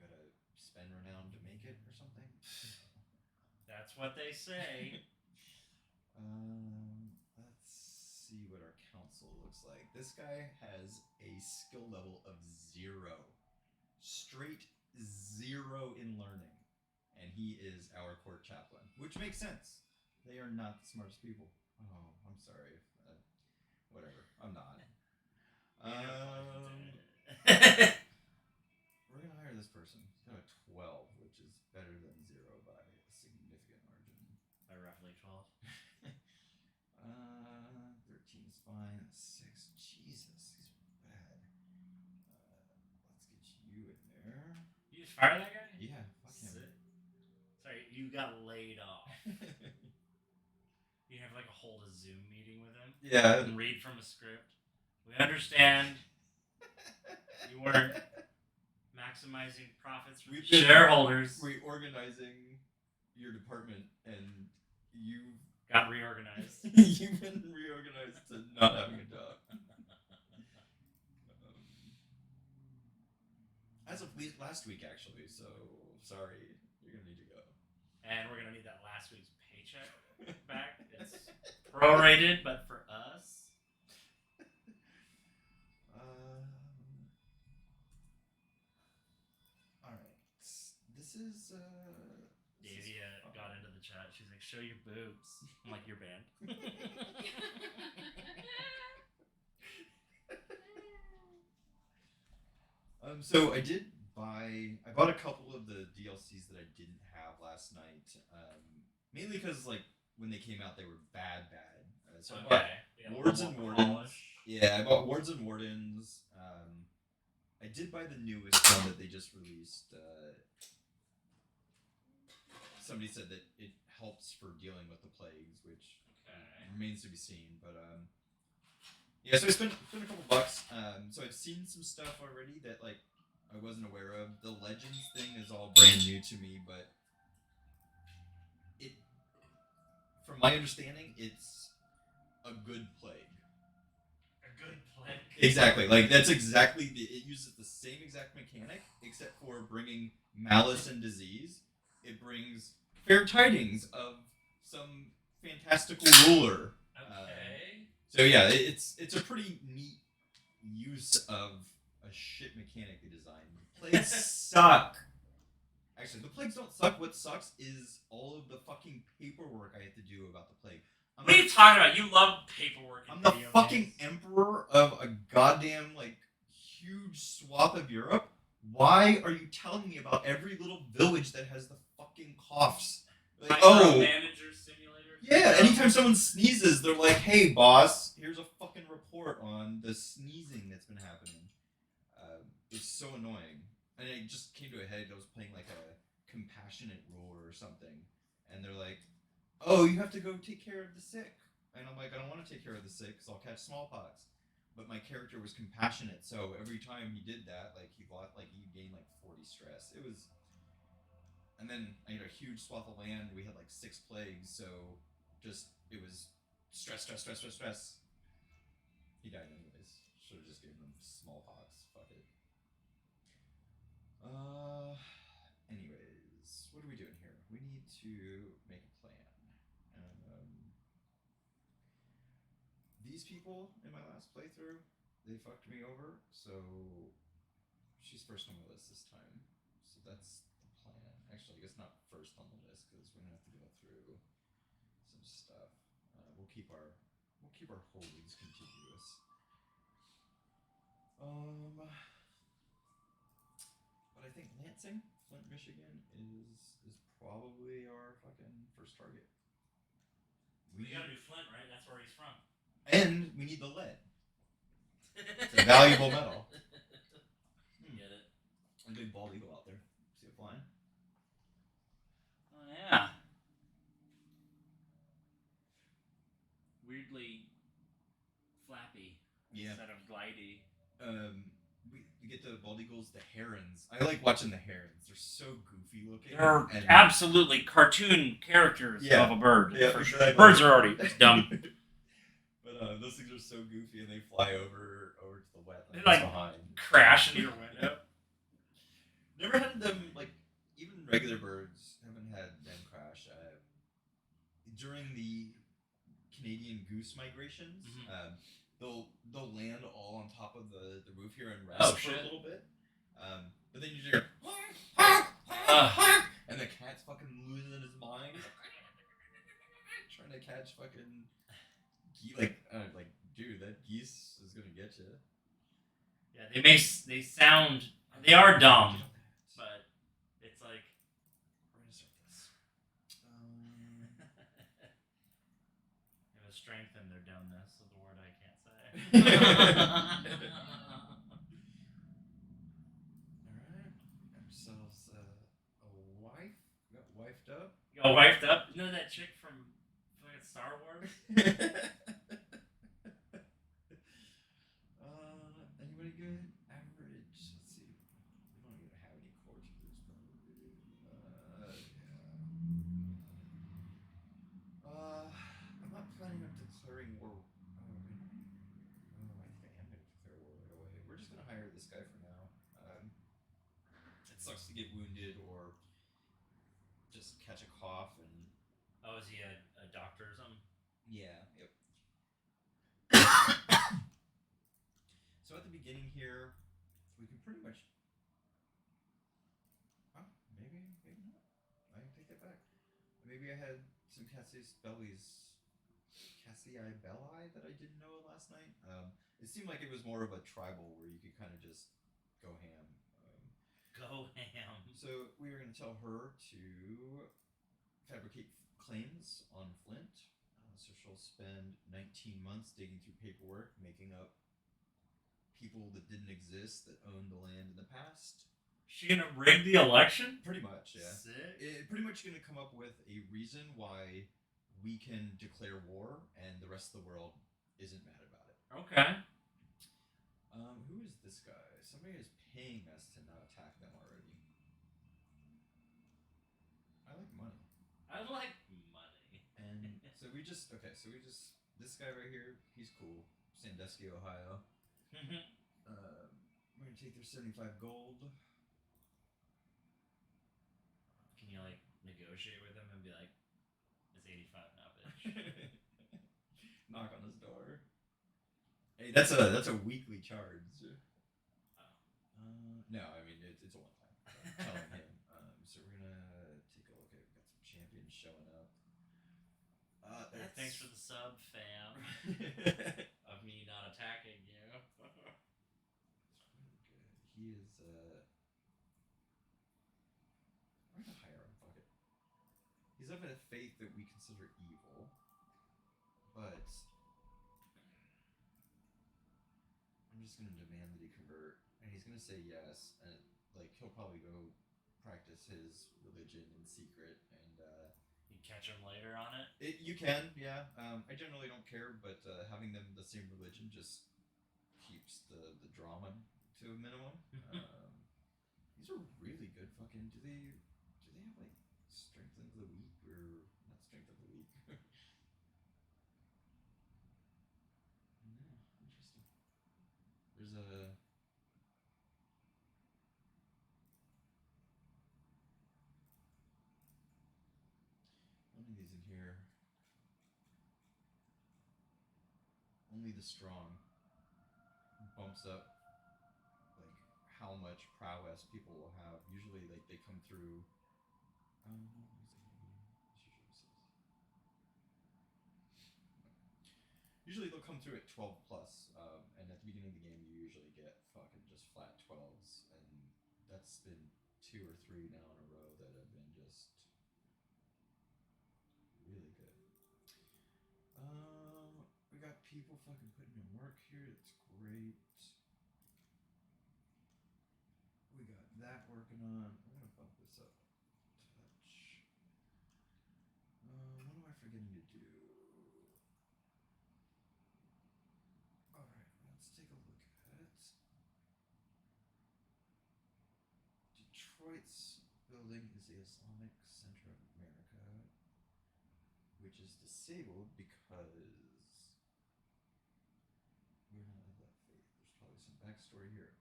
gotta spend renown to make it or something. That's what they say. Let's see what our council looks like. This guy has a skill level of 0. Straight 0 in learning. And he is our court chaplain, which makes sense. They are not the smartest people. Oh, I'm sorry. Whatever. I'm not. We're going to hire this person. He's got a 12, which is better than 0 by a significant margin. By roughly 12. 13 is fine. 6. Jesus, he's bad. Let's get you in there. You just fired that guy? Yeah, fuck him. Sick. Sorry, you got laid off. You have like hold a Zoom meeting with him. Yeah. And read from a script. We understand you weren't maximizing profits for shareholders. Reorganizing your department, and you got reorganized. You've been reorganized to not having a job. As of last week, actually. So sorry, you're gonna need to go. And we're gonna need that last week's paycheck back. It's prorated, but for us. All right. This is. Davey got into the chat. She's like, "Show your boobs." I'm like, "Your band." So I bought a couple of the DLCs that I didn't have last night. Mainly because like when they came out, they were bad. So I bought Wards and Wardens. Yeah, I bought Wards and Wardens. I did buy the newest one that they just released. Somebody said that it helps for dealing with the plagues, which remains to be seen. But yeah, so I spent a couple bucks. So I've seen some stuff already that like I wasn't aware of. The Legends thing is all brand new to me, but from my understanding, it's a good plague. A good plague. Exactly. Like that's exactly it uses the same exact mechanic, except for bringing malice and disease. It brings fair tidings of some fantastical ruler. Okay. So yeah, it's a pretty neat use of a shit mechanic they designed. Plagues suck. Actually, the plagues don't suck. What sucks is all of the fucking paperwork I have to do about the plague. What are you talking about? You love paperwork. I'm the fucking emperor of a goddamn like huge swath of Europe. Why are you telling me about every little village that has the fucking coughs? Like, manager simulator. Yeah, anytime someone sneezes, they're like, "Hey, boss, here's a fucking report on the sneezing that's been happening." It's so annoying, and it just came to a head. I was playing like a compassionate ruler or something, and they're like, "Oh, you have to go take care of the sick," and I'm like, "I don't want to take care of the sick, because I'll catch smallpox." But my character was compassionate, so every time he did that, like he gained like 40 stress. It was And then I had a huge swath of land. We had like 6 plagues, so just it was stress, stress, stress, stress, stress. He died anyways. Should have just given him smallpox. Fuck it. Uh, anyways, what are we doing here? We need to make a plan. These people in my last playthrough, they fucked me over, so she's first on my list this time. So that's the plan. Actually, I guess not first on the list because we're gonna have to go through some stuff. We'll keep our holdings contiguous. But I think Lansing, Flint, Michigan, is probably our fucking first target. We gotta do Flint, right? That's where he's from. And we need the lead. It's a valuable metal. Get it? A big bald eagle out there. See it flying? Oh yeah. Weirdly flappy instead of glidey. We get the bald eagles, the herons. I like watching the herons. They're so goofy looking. They're absolutely cartoon characters of a bird. Yeah, for exactly. sure. Birds are already dumb. But those things are so goofy, and they fly over to the wetlands They like behind. crash into your window. Never had them like even regular birds. Haven't had them crash. During the Canadian goose migrations, they'll land all on top of the roof here and rest for a little bit. But then you just hear and the cat's fucking losing his mind, trying to catch fucking like dude, that geese is gonna get you. Yeah, they sound they are dumb, but it's like we're gonna start this. It was strength in their dumbness is the word I can't say. Alright. Ourselves a wife. We got wifed up. you got wifed up. You know that chick from fucking Star Wars? Anybody good? Average. Let's see. We don't even have any core teachers, probably. I'm not planning on declaring war. Oh, wait. Oh, I think I am going to declare war right away. We're just going to hire this guy for now. It sucks to get wounded or just catch a cough and. Oh, is he a doctor or something? Yeah. Yep. So at the beginning here, we can pretty much. Oh, maybe not. I take that back. Maybe I had some Cassii belli that I didn't know last night. It seemed like it was more of a tribal where you could kind of just go ham. Go ham. So we are going to tell her to fabricate claims on Flint. So she'll spend 19 months digging through paperwork, making up people that didn't exist that owned the land in the past. She gonna rig the election? Pretty much, yeah. Sick. Pretty much gonna come up with a reason why we can declare war and the rest of the world isn't mad about it. Okay. Who is this guy? Somebody is paying us to not attack them already. I like money. I like money. And so this guy right here, he's cool. Sandusky, Ohio. We're gonna take their 75 gold. Can you like negotiate with him and be like, it's 85 now, bitch? Knock on his door. Hey, that's a weekly charge. No, I mean it's a one time. I'm telling him. So we're gonna take a look at. We got some champions showing up. Thanks for the sub, fam. Of me not attacking you. It's really good. He is. We're gonna hire him. Fuck it. He's of a faith that we consider evil, but I'm just gonna demand that he convert, and he's gonna say yes, and he'll probably go practice his religion in secret, and You catch him later on it. you can, yeah. I generally don't care, but having them the same religion just keeps the drama to a minimum. These are really good fucking. Do they they have like strength of the week or not strength of the week? Yeah, interesting. There's one of these in here. Only the strong bumps up like how much prowess people will have. Usually, like they come through. Usually they'll come through at 12 plus, and at the beginning of the game you usually get fucking just flat 12s, and that's been two or three now in a row that have been just really good. We got people fucking putting in work here. It's great. We got that working on. I'm gonna bump this up a touch. What am I forgetting to do? All right, let's take a look at Detroit's building is the Islamic Center of America, which is disabled because we're not of that faith. There's probably some backstory here.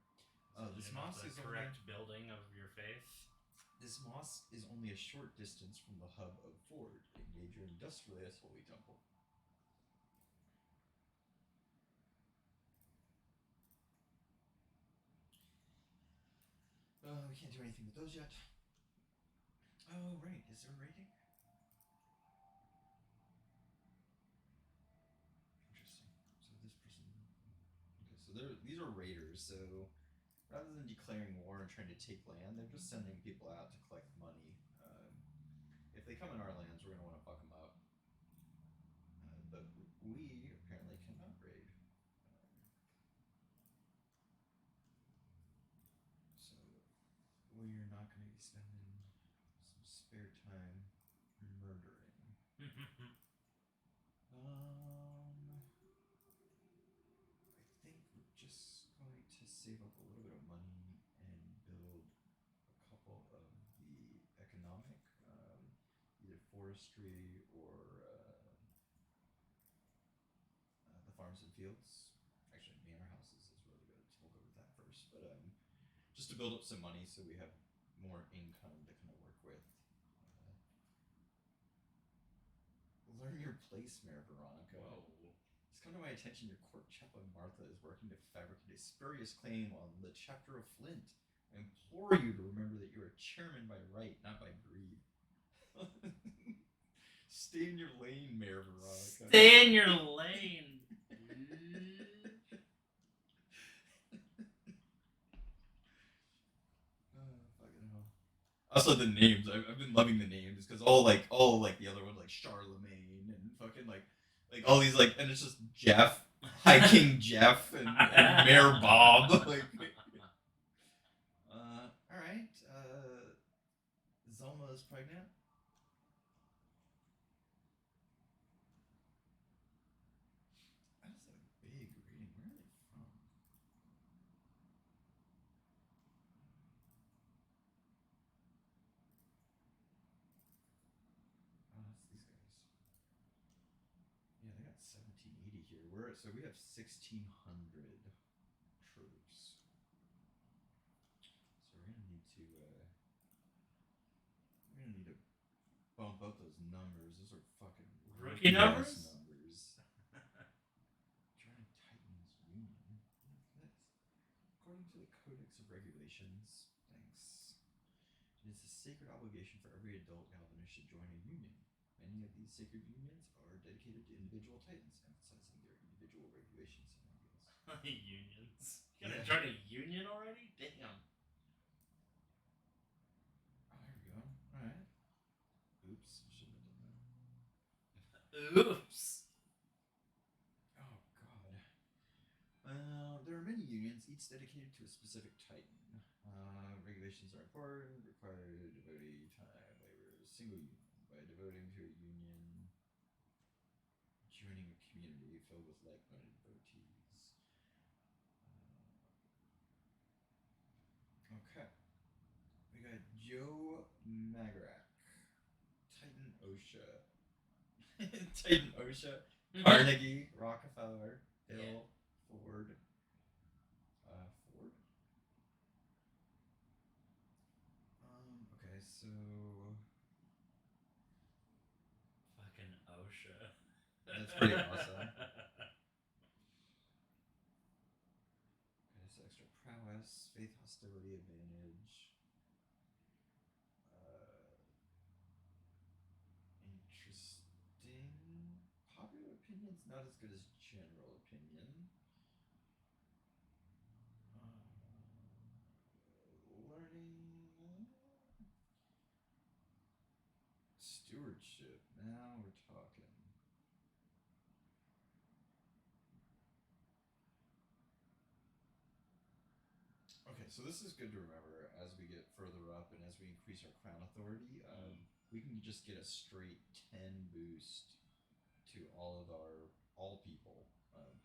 This mosque is correct building of your faith. This mosque is only a short distance from the hub of Ford, a major industrialist holy temple. We can't do anything with those yet. Oh, right. Is there a rating? Interesting. So this person. Okay, so these are raiders. So rather than declaring war and trying to take land, they're just sending people out to collect money. If they come in our lands, we're gonna want to fuck them up. But we apparently cannot raid. So we're not going to be spending some spare time murdering. I think we're just going to save up a little bit of money and build a couple of the economic, either forestry or the farms and fields. Actually, manor houses is really good, so we'll go with that first. But just to build up some money so we have more income to kind of work with. Learn your place, Mayor Veronica. Whoa. It's come to my attention your court chaplain Martha is working to fabricate a spurious claim on the chapter of Flint. I implore you to remember that you are chairman by right, not by greed. Stay in your lane, Mayor Veronica. Stay in your lane. Fucking hell. Also the names. I've been loving the names because all the other ones like Charlemagne and fucking like all these like, and it's just Jeff, High King Jeff, and Mayor Bob. Like, all right. Zelma is pregnant. That is a big rating. Where are they from? Oh, that's these guys. Yeah, they got 1780 here. So we have 1600 troops. So we're gonna need to bump up those numbers. Those are fucking Rookie numbers? Joining Titans Union. What is this? According to the Codex of Regulations, thanks. It is a sacred obligation for every adult Galvanist to join a union. Many of these sacred unions are dedicated to individual Titans, emphasizing their individual regulations and ideals. Unions. You gotta join a union already? Damn. Oh, there we go. Alright. Oops. Shouldn't have done that. Oops. Oh, God. There are many unions, each dedicated to a specific Titan. Regulations are important, require devotee time, labor, single union. By devoting to a union, joining a community filled with like-minded devotees. Okay. We got Joe Magarath. OSHA. Titan OSHA. Carnegie, Rockefeller, Hill, Ford. Ford? Okay, so... Fucking OSHA. That's pretty awesome. Okay, so extra prowess, faith, hostility, advantage. Interesting. Popular opinion's not as good as general opinion. Learning. Stewardship. Now we're talking. Okay, so this is good to remember as we get further up and as we increase our crown authority. We can just get a straight 10 boost to all people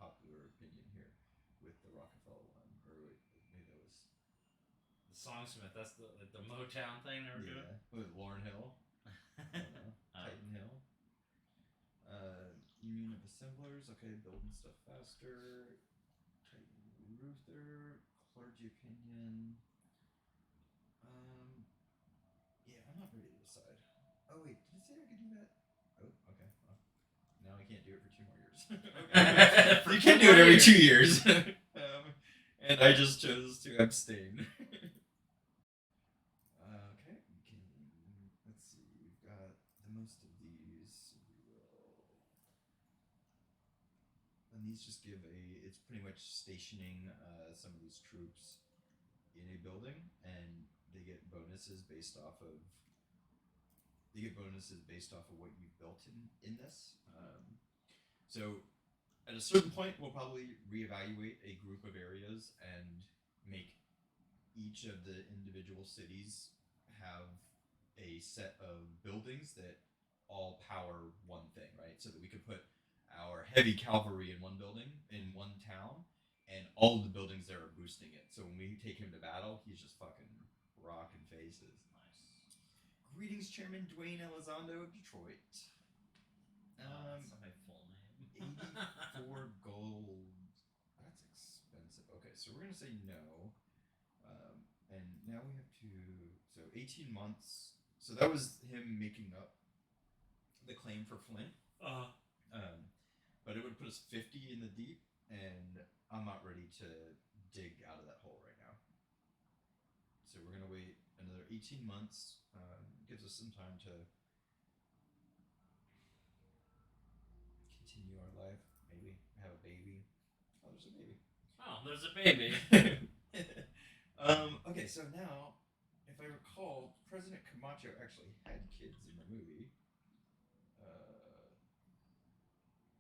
popular opinion here with the Rockefeller one. Or wait, maybe that was the Songsmith. That's the Motown thing they were doing. With Lauryn Hill. I don't know. Titan Hill. Union of Assemblers. Okay, building stuff faster. Titan Ruther. Clergy opinion. Yeah, I'm not ready to decide. Oh wait, did it say I could do that? Oh, okay. Well, now I can't do it for 2 more years. Okay. You can do it every 2 years. And I just chose to abstain. Okay, we can. Let's see. We've got the most of these. We will. And these just give a. It's pretty much stationing some of these troops in a building, and they get bonuses based off of. They get bonuses based off of what you've built in this. So at a certain point, we'll probably reevaluate a group of areas and make each of the individual cities have a set of buildings that all power one thing, right? So that we could put our heavy cavalry in one building, in one town, and all of the buildings there are boosting it. So when we take him to battle, he's just fucking rocking faces. Nice. Greetings, Chairman Dwayne Elizondo of Detroit. That's not my full name. 84 gold. That's expensive. Okay, so we're gonna say no. And now we have to. So 18 months. So that was him making up the claim for Flint. But it would put us 50 in the deep, and I'm not ready to dig out of that hole right now. So we're gonna wait another 18 months. Gives us some time to continue our life. Maybe have a baby. Oh, there's a baby. Oh, there's a baby. Okay, so now, if I recall, President Camacho actually had kids in the movie.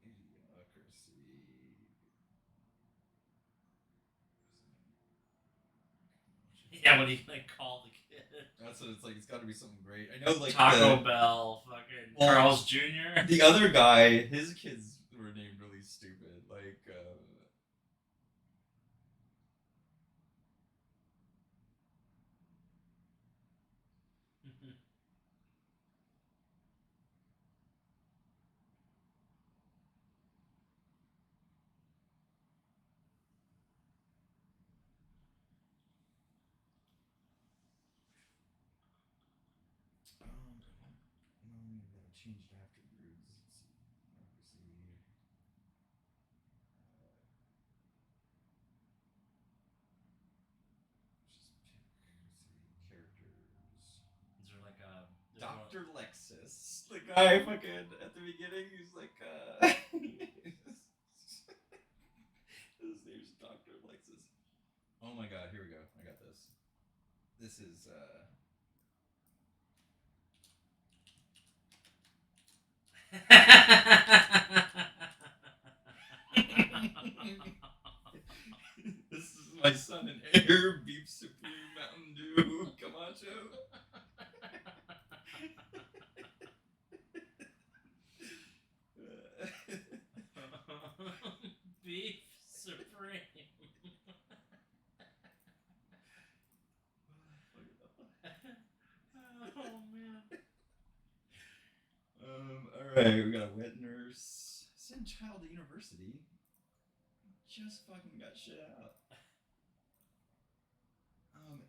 Idiocracy. Yeah, what do you call the kid? That's what it's like. It's got to be something great. I know, like Taco Bell, fucking Carl's Jr. The other guy, his kids were named really stupid. Like, changed afterwards. Let's see. Just pick, characters. Is there like a Dr. Lexus, the guy fucking at the beginning, he's like, his name's Dr. Lexus. Oh my god, here we go. I got this. This is, this is my son and heir, Beef Supreme Mountain Dew, Camacho. Beef Supreme. Alright, we got a wet nurse. Send child to university. Just fucking got shit out.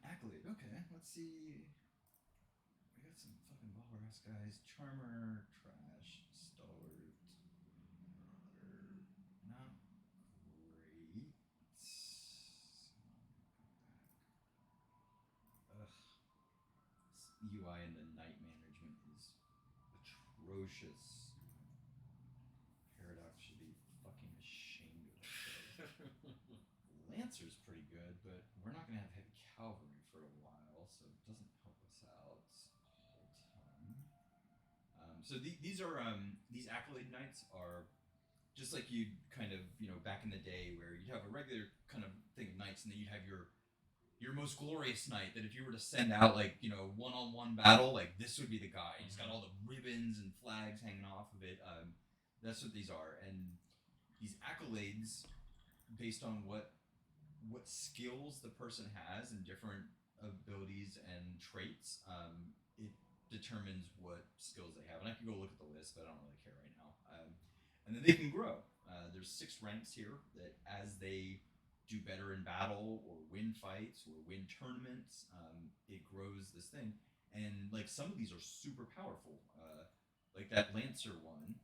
Accolade. Okay, let's see. We got some fucking baller ass guys. Charmer, trash, stalwart, marauder. Not great. Ugh. This UI and the night management is atrocious. Paradox should be fucking ashamed of themselves. Lancer's pretty good, but we're not gonna have heavy cavalry for a while, so it doesn't help us out a ton. So these are these accolade knights are just like you'd kind of back in the day where you'd have a regular kind of thing of knights, and then you'd have your most glorious knight that if you were to send out like one-on-one battle, like this would be the guy. He's got all the ribbons and flags hanging off of it. That's what these are, and these accolades based on what skills the person has and different abilities and traits, it determines what skills they have. And I can go look at the list, but I don't really care right now. And then they can grow. There's 6 ranks here that as they do better in battle or win fights or win tournaments, it grows this thing. And like some of these are super powerful. Like that Lancer one.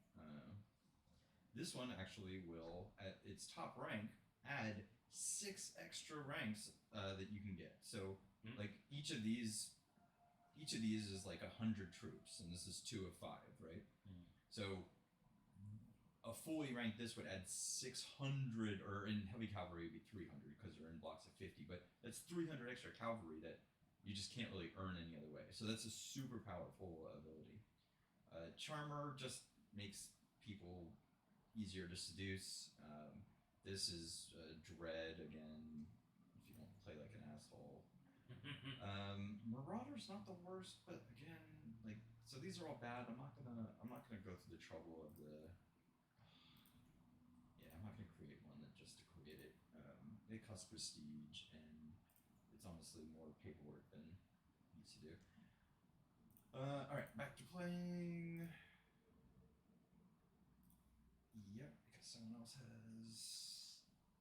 This one actually will, at its top rank, add 6 extra ranks that you can get. So like each of these is like 100 troops, and this is 2 of 5, right? So a fully ranked this would add 600, or in heavy cavalry it'd be 300 because they're in blocks of 50. But that's 300 extra cavalry that you just can't really earn any other way. So that's a super powerful ability. Charmer just makes people easier to seduce. This is Dread again, if you don't play like an asshole. Marauder's not the worst, but again, like, so these are all bad. I'm not gonna go through the trouble of the. Yeah, I'm not gonna create one just to create it. It costs prestige, and it's honestly more paperwork than it needs to do. All right, back to playing. Yep, because someone else has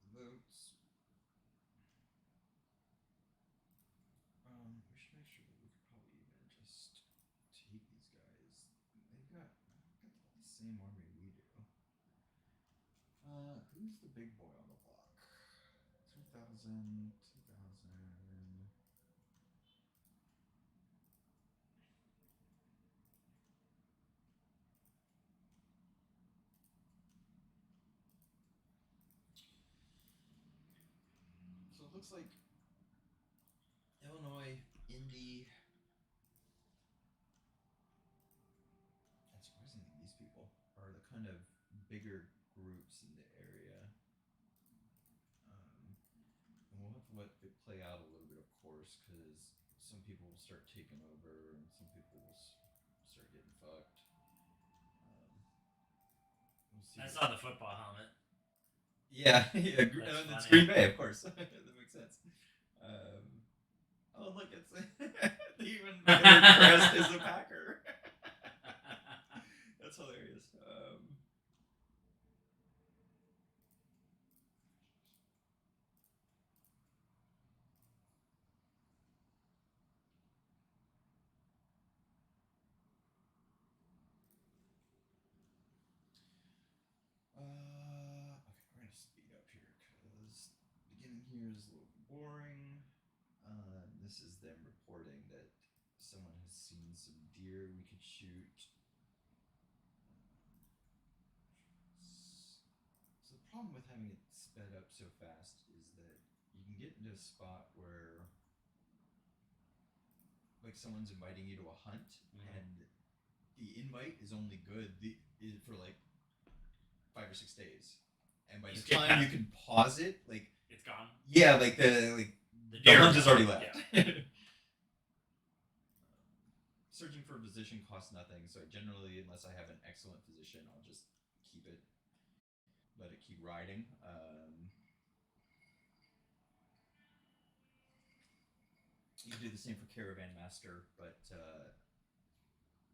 the votes. We should make sure that we could probably even just take these guys. They've got the same army we do. Who's the big boy on the block? 2000, 2000. So it looks like Illinois, Indy, and surprisingly, these people are the kind of bigger groups in the area. And we'll have to let it play out a little bit, of course, because some people will start taking over, and some people will start getting fucked. We'll see. I saw the football helmet. Yeah, yeah, it's Green Bay, of course. That makes sense. Oh, look, it's even their crest is a Packer. That's hilarious. Okay, we're gonna speed up here because the beginning here is a little boring. This is them reporting that someone has seen some deer we could shoot. So the problem with having it sped up so fast is that you can get into a spot where like someone's inviting you to a hunt, and the invite is only good for like 5 or 6 days, and by the time you can pause it, like it's gone. Yeah, like the hunt is already left. Yeah. Searching for a position costs nothing, so generally, unless I have an excellent position, I'll just keep it, let it keep riding. You can do the same for Caravan Master, but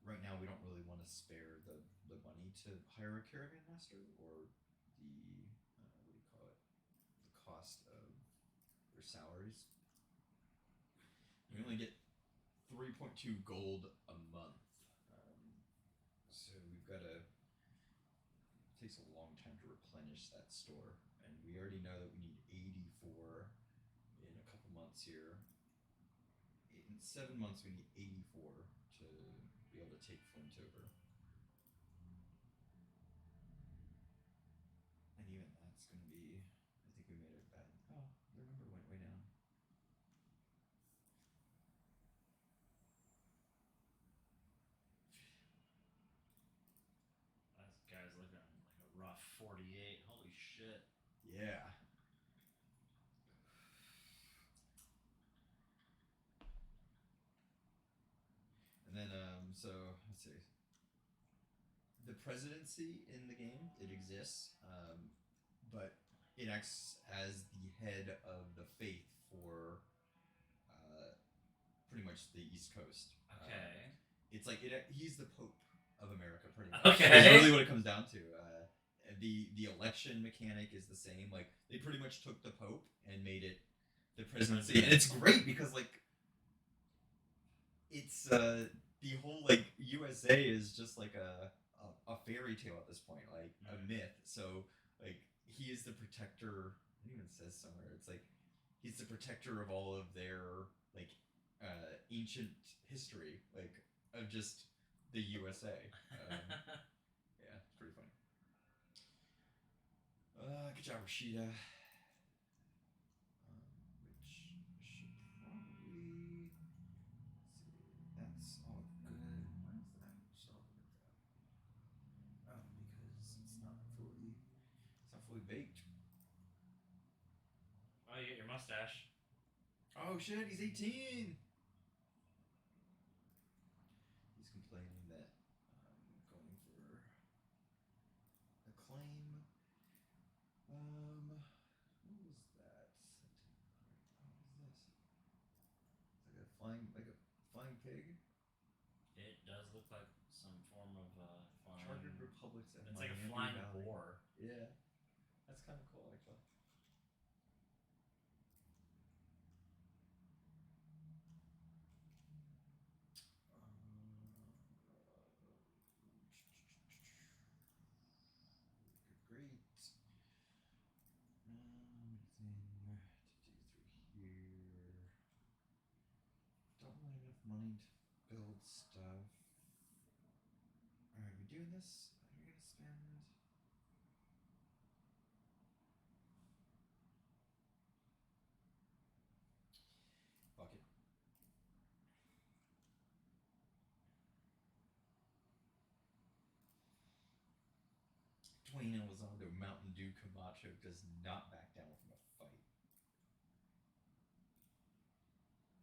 right now we don't really want to spare the the money to hire a caravan master, or the what do you call it? The cost of their salaries. We only get 3.2 gold a month, so we've got to. It takes a long time to replenish that store, and we already know that we need 84 in a couple months here. In 7 months, we need 84 to be able to take Flint over. And even that's going to be. I think we made it bad. Oh, the number went way down. That guy's looking like a rough 48. Holy shit. Yeah. And then, so let's see. The presidency in the game, it exists, but it acts as the head of the faith for pretty much the East Coast. Okay. It's like he's the Pope of America, pretty much. Okay. That's really what it comes down to. The election mechanic is the same. Like they pretty much took the Pope and made it the presidency, and it's great because like it's the whole like USA is just like a fairy tale at this point, like a myth. So like he is the protector. It even says somewhere it's like he's the protector of all of their like ancient history, like of just the USA. Yeah, it's pretty funny. Good job, Rashida. Which should probably see. That's all good. Why is that shelf like that? Oh, because it's not fully baked. Oh, you get your mustache. Oh shit, he's 18. He's complaining that I'm going for a claim. What was that? Oh, what is this? It's like a flying pig. It does look like some form of flying. Chartered Republics at It's Miami like a flying Valley. boar. Yeah, that's kind of cool actually. Great. Anything to do through here? Don't really have enough money to build stuff. Alright, we doing this? Are we gonna spend? Fuck it. Dwayne Elizondo, Mountain Dew Camacho does not back down from a fight.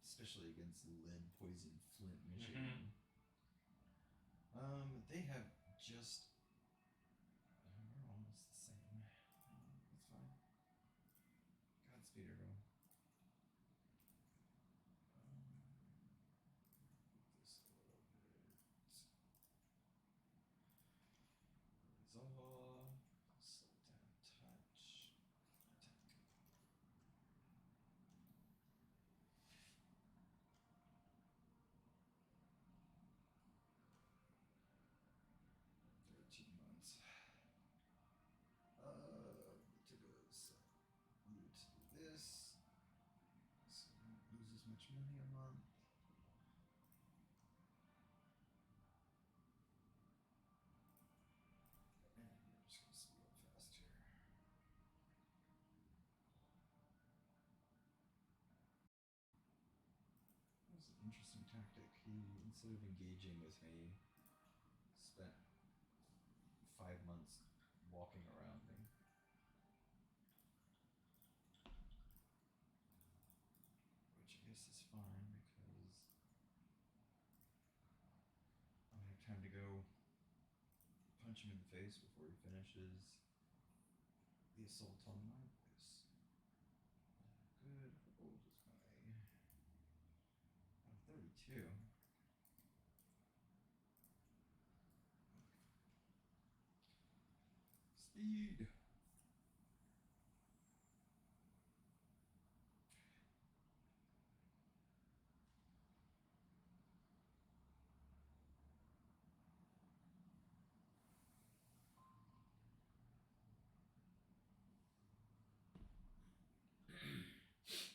Especially against lead poison Flint, Michigan. They have just. We're almost the same. That's fine. Godspeed, everyone. This a little bit. Resolve. Slow down touch. Attack. 13 months. To go loot this. So we don't lose as much money a month. And we're just gonna speed up fast here. That was an interesting tactic. He, instead of engaging with me, spent 5 months walking around me. Which I guess is fine because I'll have time to go punch him in the face before he finishes the assault on my place. Good. How old is my... 32. Feed.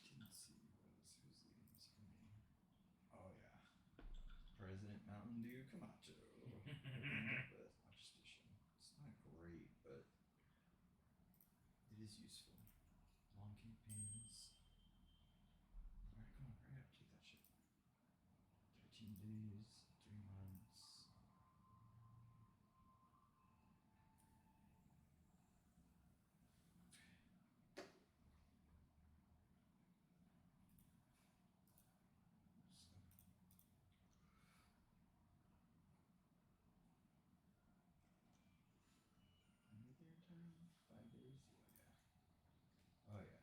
Didn't see who's leading this army. Oh yeah, President Mountain Dew Camacho. Opened up a watch station. It's not great, but it is useful. Long campaigns. Alright, come on, hurry up, take that shit. 13 days, 3 months. Any their time? 5 days? Oh yeah. Oh yeah.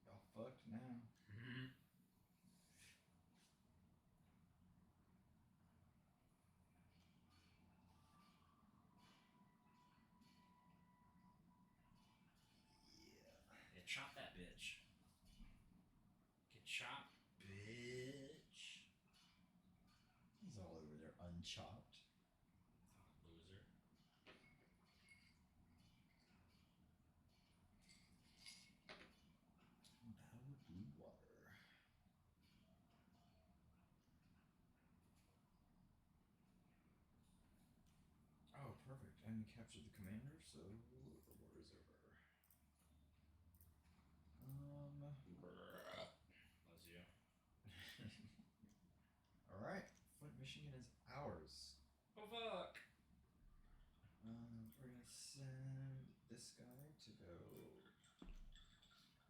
Y'all fucked now. Yeah, chop that bitch. Get chopped, bitch. He's all over there unchopped. Loser. Battle with Blue Water. Oh, perfect. And we captured the commander, so the war is over. Was you? Alright, Flint, Michigan is ours. Oh fuck! We're gonna send this guy to go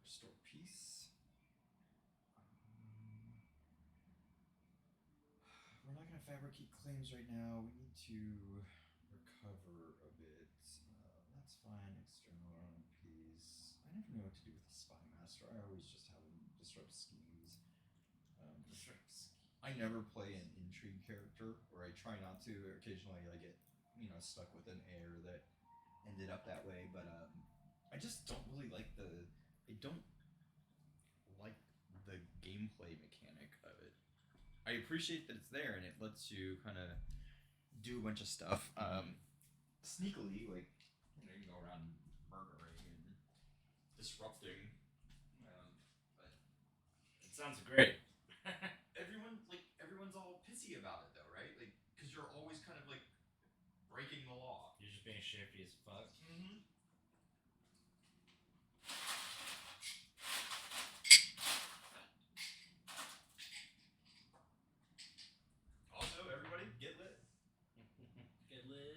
restore peace. We're not gonna fabricate claims right now. We need to recover a bit. That's fine. External peace. I never know what to do with the spy master. I always just have him disrupt schemes. I never play an intrigue character, or I try not to. Occasionally, I get stuck with an heir that ended up that way, but I just don't really like the. I don't like the gameplay mechanic of it. I appreciate that it's there and it lets you kind of do a bunch of stuff sneakily, like you can go around murdering and disrupting. But It sounds great. everyone's all pissy about it though, right? Like, because you're always kind of like breaking the law. You're just being shifty as fuck. Mm-hmm. Also, everybody get lit. Get lit.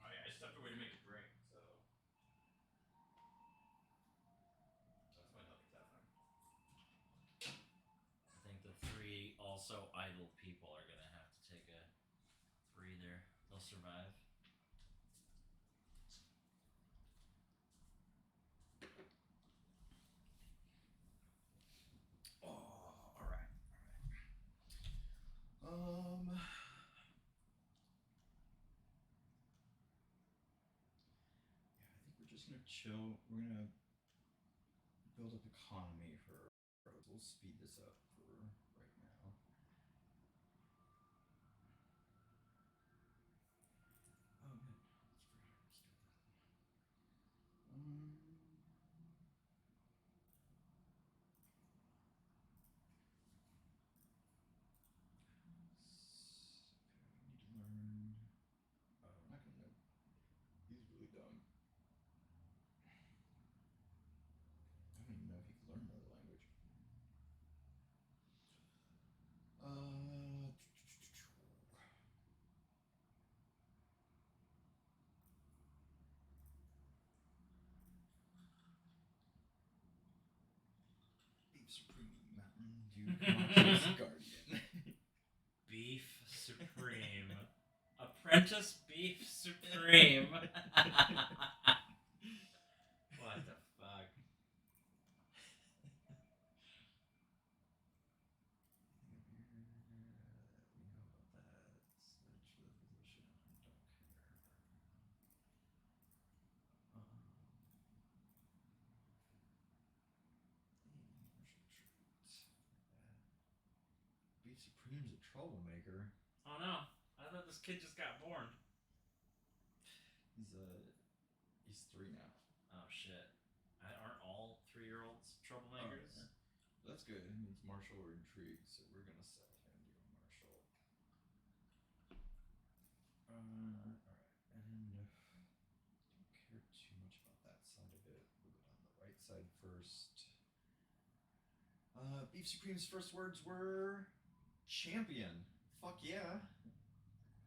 Oh yeah, I stepped away to make a drink, so that's my double tap time. I think the 3 also idle people are gonna have to take a breather. They'll survive. Oh, all right. Yeah, I think we're just gonna chill. We're gonna build up economy for. We'll speed this up for right now. Oh man, let's do that. Okay, we need to learn. We're not gonna know. He's really dumb. I don't even know if he can learn another language. Beef Supreme Mountain Dew Camacho's Guardian. Beef Supreme. Apprentice Beef Supreme. What the fuck? Supreme's a troublemaker. Oh no! I thought this kid just got born. He's 3 now. Oh shit! Aren't all 3-year-olds troublemakers? Oh, yeah. That's good. It means martial or intrigue, so we're gonna set him to a martial. Alright. And don't care too much about that side of it. We'll go down the right side first. Beef Supreme's first words were champion. Fuck yeah.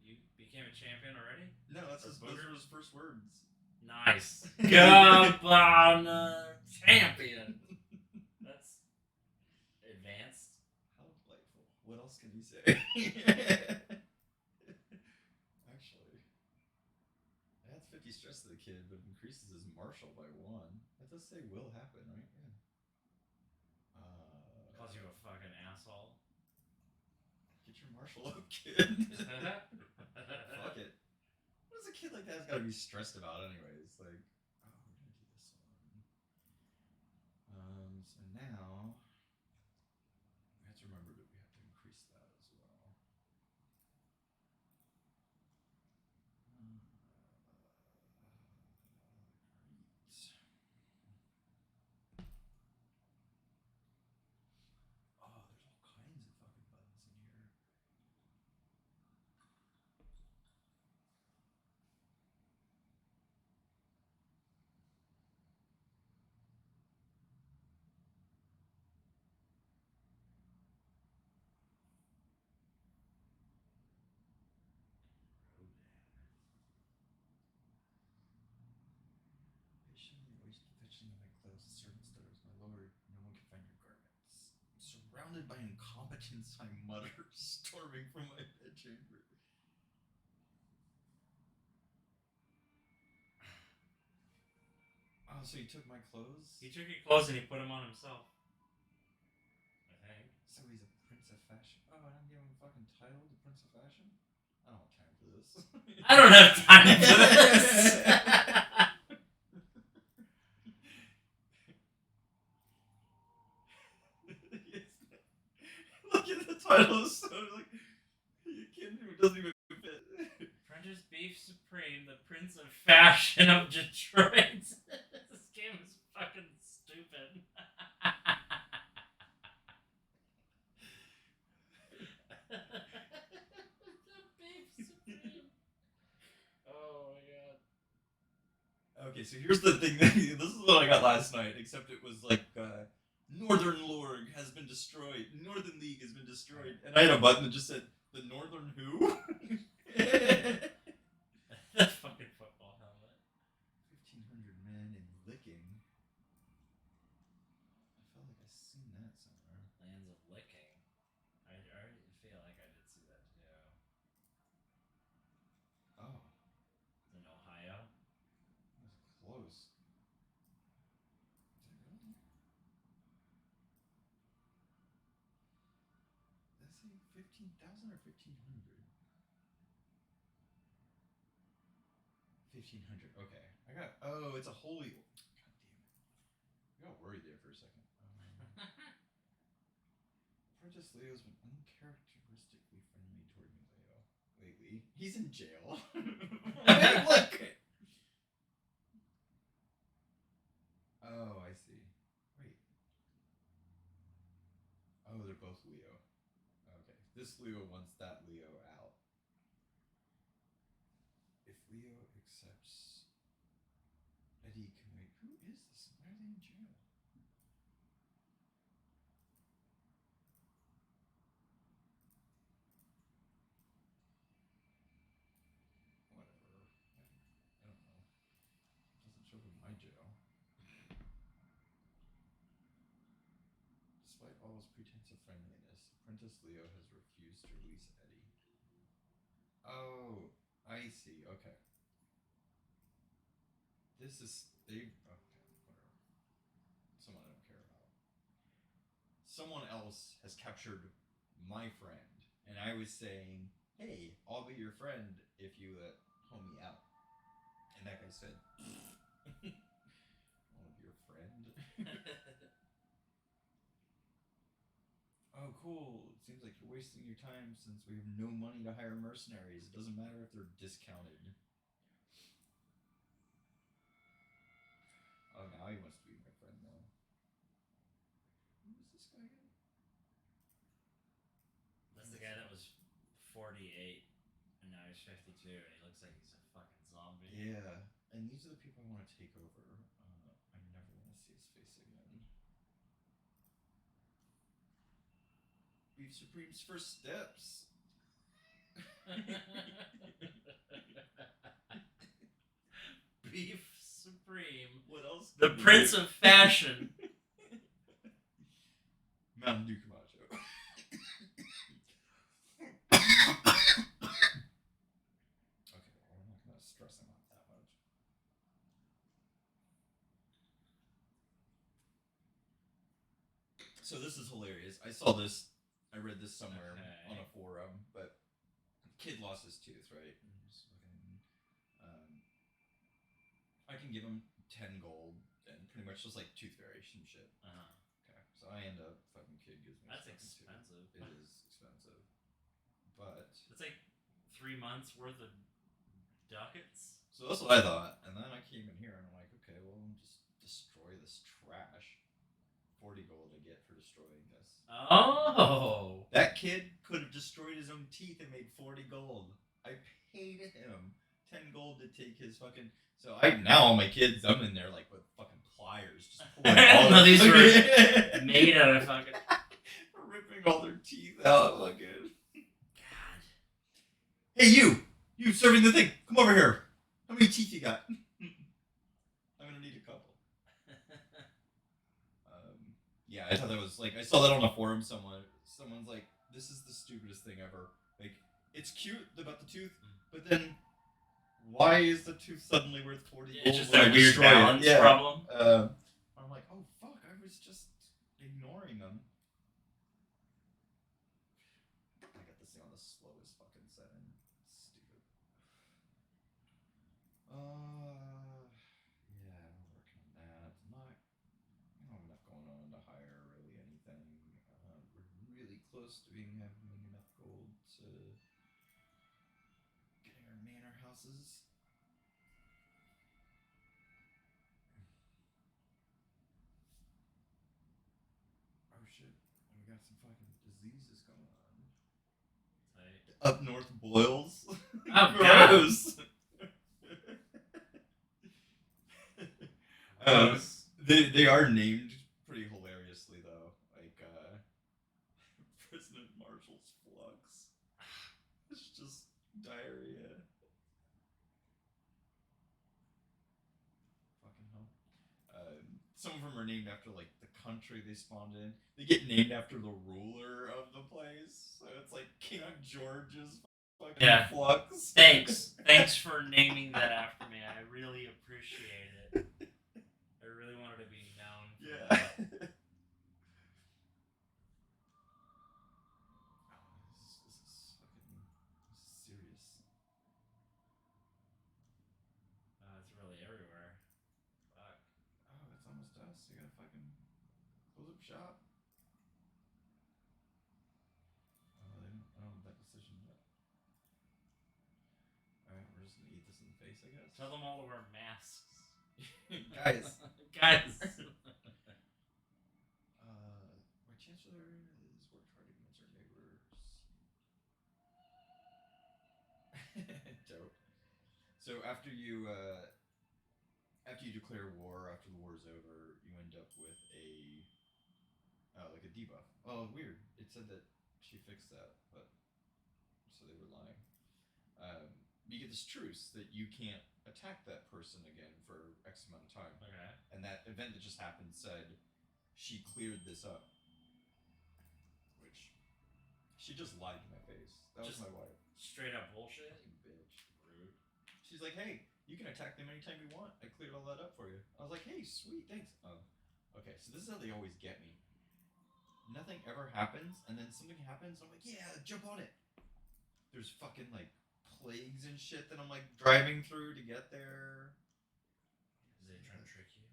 You became a champion already? No, those are his first words. Nice. Cabana champion. That's advanced. How delightful. What else can he say? Actually, adds 50 stress to the kid, but increases his martial by 1. That does say will happen, right? Yeah. Calls you a fucking asshole. Get your martial up, kid. Fuck it. What does a kid like that's got to be stressed about, anyways? Like, oh, we're gonna do this one. So now we have to remember that we have to increase that as well. Great. Oh, there's all kinds of fucking buttons in here. Patiently always fetching my clothes. The servant stutters, "My lord, no one can find your garments. I'm surrounded by incompetence," I mutter, storming from my bedchamber. Oh, so he took my clothes? He took your clothes and he put them on himself. I think. So he's a prince of fashion. Oh, I don't give him a fucking title, the prince of fashion? I don't have time for this. I don't have time for this. Look at the title, so like you can't even, it doesn't even fit. Prentice Beef Supreme, the Prince of Fashion of Detroit. This game is fucking stupid. Beef Supreme. Oh my god. Okay, so here's the thing. This is what I got last night, except it was like Northern Lorg has been destroyed. Northern League has been destroyed. And I had a button that just said, the Northern who? The fucking football helmet. 1,500 men in licking. I felt like I've seen that somewhere. Lands of Licking. I already feel like I did see that too. Oh. In Ohio? That was close. Did I really? Did I say 15,000 or 1,500? 1,500. Okay. Oh, it's a holy. God damn it. I got worried there for a second. Prentice Leo's been uncharacteristically friendly toward me, Leo. Lately. He's in jail. Look! Oh, I see. Wait. Oh, they're both Leo. Okay. This Leo wants that Leo out. If Leo accepts Eddie can wait. Who is this? Why are they in jail? Whatever. I don't know. It doesn't show up in my jail. Despite all his pretense of friendliness, Apprentice Leo has refused to release Eddie. Oh, I see. Okay. This is okay, whatever. Someone I don't care about. Someone else has captured my friend, and I was saying, "Hey, I'll be your friend if you let homie out." And that guy said, "I want to be your friend." Oh, cool. It seems like you're wasting your time since we have no money to hire mercenaries. It doesn't matter if they're discounted. Oh, now he wants to be my friend now. Who is this guy again? That's the guy that was 48, and now he's 52, and he looks like he's a fucking zombie. Yeah, and these are the people I want to take over. I never want to see his face again. Beef Supreme's first steps. Beef Supreme. What else? The Prince of Fashion. Mountain Dew Camacho. Okay, well, we're not gonna stress him out that much. So this is hilarious. I saw this. I read this somewhere on a forum, but kid lost his tooth, right? And just fucking, I can give him 10 gold and pretty much just like tooth variation shit. Okay, so I end up fucking kid gives me. That's expensive. It is expensive, but it's like 3 months worth of ducats. So that's what I thought, and then I came in here and I'm like, okay, well, just destroy this trash. 40 gold I get for destroying this. Oh! That kid could have destroyed his own teeth and made 40 gold. I paid him 10 gold to take his fucking... So now all my kids, I'm in there like with fucking pliers. Just pulling all no, these were made out of fucking... ripping all their teeth out. Fucking... God. Hey, you! You serving the thing! Come over here! How many teeth you got? I'm gonna need a couple. Yeah, I thought that was like I saw that on a forum. Someone's like, "This is the stupidest thing ever." Like, it's cute about the tooth, but then why is the tooth suddenly worth 40 gold? It's just a weird balance problem. I'm like, oh fuck! I was just ignoring them. I got this thing on the slowest fucking setting. Stupid. Yeah, I'm working on that. I don't have enough going on to hire really anything. We're really close to having enough gold to getting our manor houses. Oh shit! We got some fucking diseases going on. Up north boils. Oh, gross. They are named pretty hilariously though, like President Marshall's flux. It's just diarrhea. Fucking hell. Some of them are named after like the country they spawned in. They get named after the ruler of the place. So it's like King George's fucking flux. Thanks for naming that after me. I really appreciate it. I really wanted to be known for that. This is serious. It's really everywhere. Fuck. Oh, it's almost dusk. You gotta fucking close up shop. Oh, I don't have that decision yet. Alright, we're just gonna eat this in the face, I guess. Tell them all to wear masks. Guys. My chancellor has worked hard against our neighbors. Dope. So after you declare war, after the war is over, you end up with a debuff. Oh, weird. It said that she fixed that, but so they were lying. You get this truce that you can't attack that person again for X amount of time. Okay. And that event that just happened said she cleared this up. Which she just lied to my face. That was my wife. Straight up bullshit. Fucking bitch. Rude. She's like, hey, you can attack them anytime you want. I cleared all that up for you. I was like, hey, sweet, thanks. Oh. Okay, so this is how they always get me. Nothing ever happens, and then something happens, and I'm like, yeah, jump on it. There's fucking like plagues and shit that I'm like driving through to get there. Is they trying to trick you?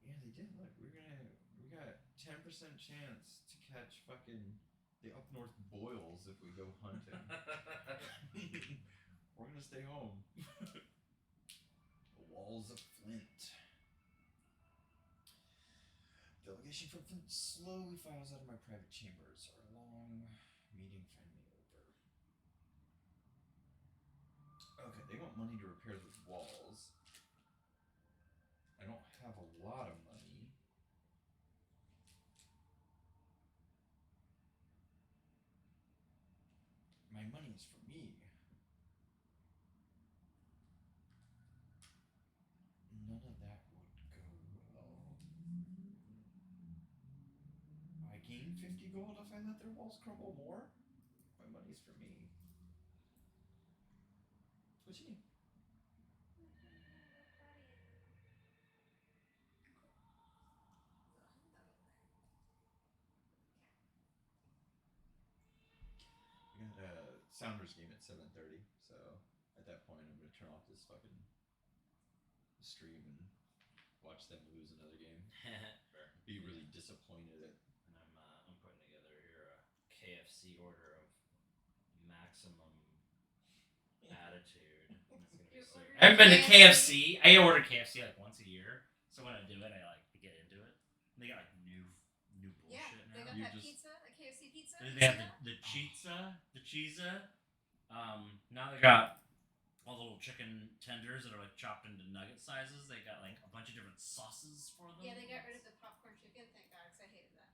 Yeah, they did. Look, we got 10% chance to catch fucking the up north boils if we go hunting. We're gonna stay home. The walls of Flint. Delegation from Flint slowly files out of my private chambers. Our long meeting finally over. Okay, they want money to repair those walls. I don't have a lot of money. My money is for me. None of that would go well. I gain 50 gold if I let their walls crumble more? My money's for me. What you need? We got a Sounders game at 7:30, so at that point I'm gonna turn off this fucking stream and watch them lose another game. Fair. Be really disappointed at. And I'm putting together here a KFC order of maximum attitude. It's gonna be sick. I haven't been to KFC. I order KFC like once a year, so when I do it, I like to get into it. And they got like new bullshit now. They got that pizza, a KFC pizza. And they have the cheesa. Now they got all the little chicken tenders that are like chopped into nugget sizes. They got like a bunch of different sauces for them. Yeah, they got rid of the popcorn chicken. Thank God, because I hated that.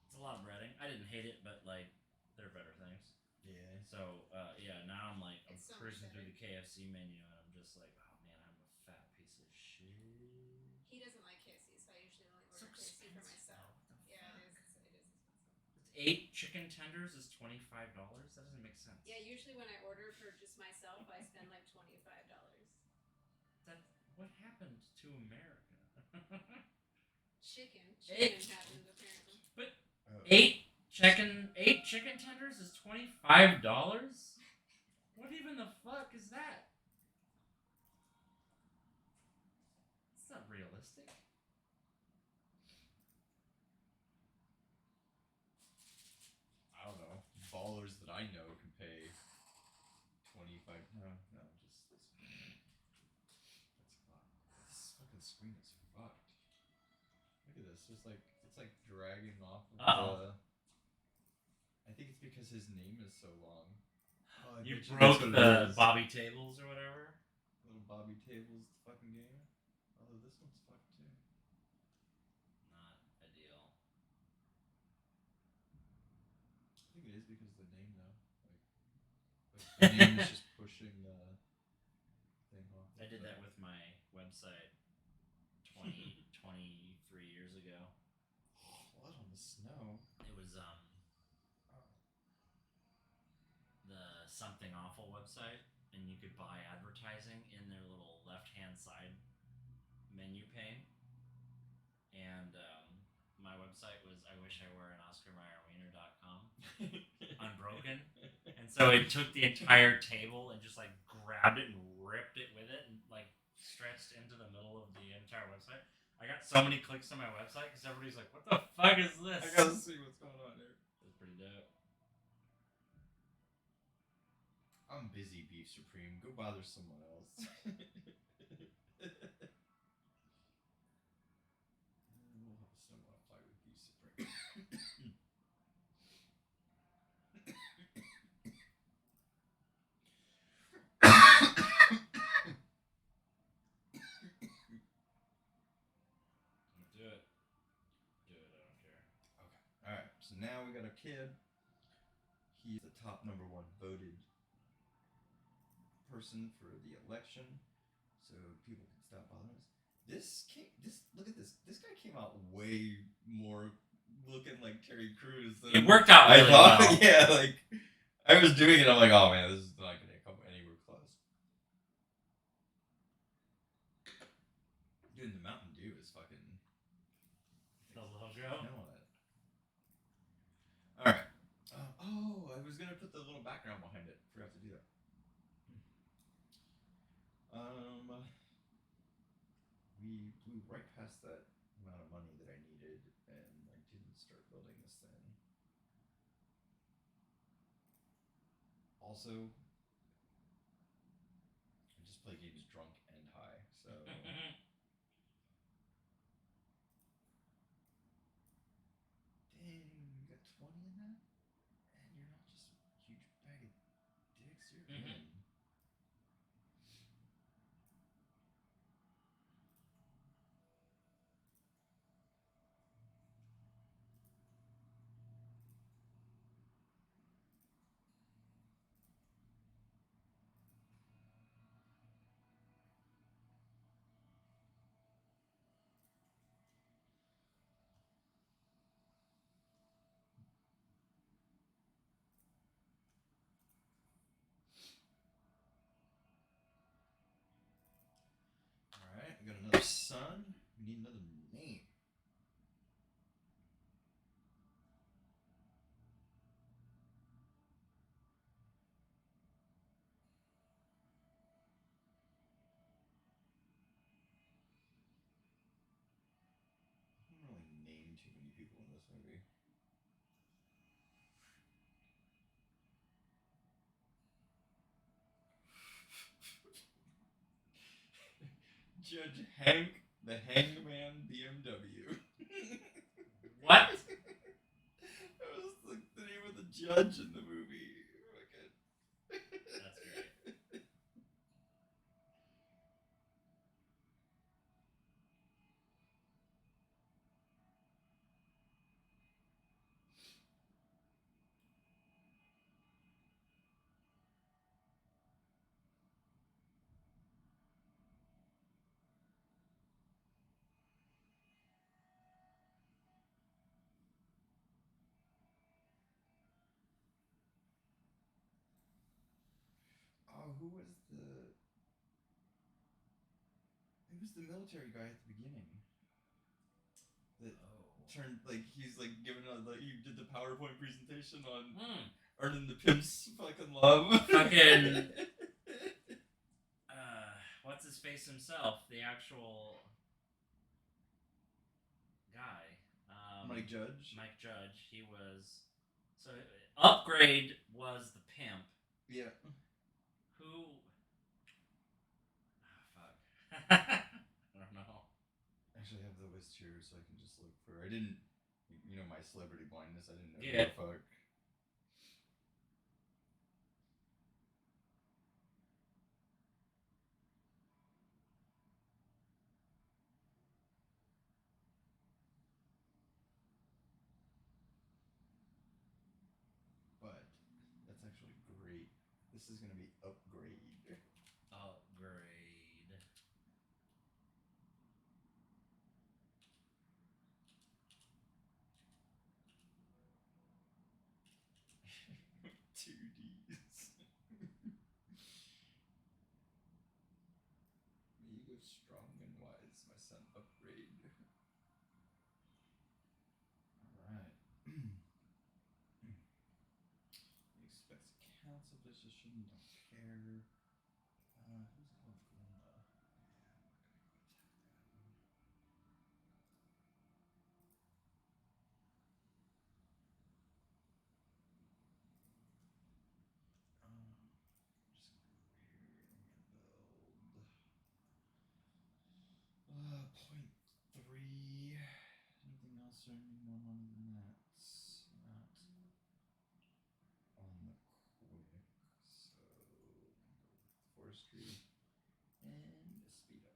It's a lot of breading. I didn't hate it, but like there are better things. Yeah. So yeah, now I'm like I'm It's so cruising much through the KFC menu and I'm just like, oh man, I'm a fat piece of shit. He doesn't like KFC, so I usually only order KFC for myself. Yeah, it is expensive. It's 8 chicken tenders is $25. That doesn't make sense. Yeah, usually when I order for just myself, I spend like $25. What happened to America? Chicken happened apparently. But 8 chicken tenders is $25? What even the fuck is that? It's not realistic. I don't know. Ballers that I know can pay 25. No, just this. That's a lot. This fucking screen is fucked. Look at this. It's like dragging off of the. I think it's because his name is so long. Oh, you broke the Bobby Tables or whatever? Little Bobby Tables fucking game. Although this one's fucked too. Not ideal. I think it is because of the name though. Like the name is just pushing the thing off. I did that with my website 23 years ago. Blood on the snow. It was the Something Awful website, and you could buy advertising in their little left-hand side menu pane. And my website was I wish I were an OscarMayerWiener.com unbroken. And so it took the entire table and just like grabbed it and ripped it with it and like stretched into the middle of the entire website. I got so many clicks on my website because everybody's like, what the fuck is this? I gotta see what's going on here. It was pretty dope. I'm busy, Beef Supreme. Go bother someone else. We'll have someone fight with Beef Supreme. Do it. I don't care. Okay. Alright, so now we got a kid. He's the top #1 voted person for the election, so people can stop bothering us. Look at this. This guy came out way more looking like Terry Crews than It worked out really well. Yeah, like I was doing it. I'm like, oh man, this is not gonna come anywhere close. Dude, the Mountain Dew is fucking The logo. Smell it. All right. Oh, I was gonna put the little background behind it. Forgot to do that. We blew right past that amount of money that I needed, and I didn't start building this thing. Also, I just play games drunk and high, so. Dang, you got 20 in that? And you're not just a huge bag of dicks, you're in. Alright, we got another son. We need another name. I don't really name too many people in this movie. Judge Hank the Hangman BMW. What? That was the name of the judge in the movie. That's great. Oh, who was the? It was the military guy at the beginning. That turned like he's like giving a like he did the PowerPoint presentation on earning the pimp's fucking love. Fucking. What's his face himself? The actual guy. Mike Judge. Mike Judge. He was. So Upgrade was the pimp. Yeah. Who? Oh, fuck. I don't know. Actually, I have the list here, so I can just look for. I didn't, you know, my celebrity blindness. I didn't know who the fuck. But that's actually great. This is gonna be Upgrade. Upgrade. Two D's. May you go strong and wise, my son. Upgrade. Alright. He expects council position, don't care. Who's called Glenda? Just go here and build. 0.3. Anything else or any more money than that? Not on the quick. So I'm gonna go with forestry and speed up.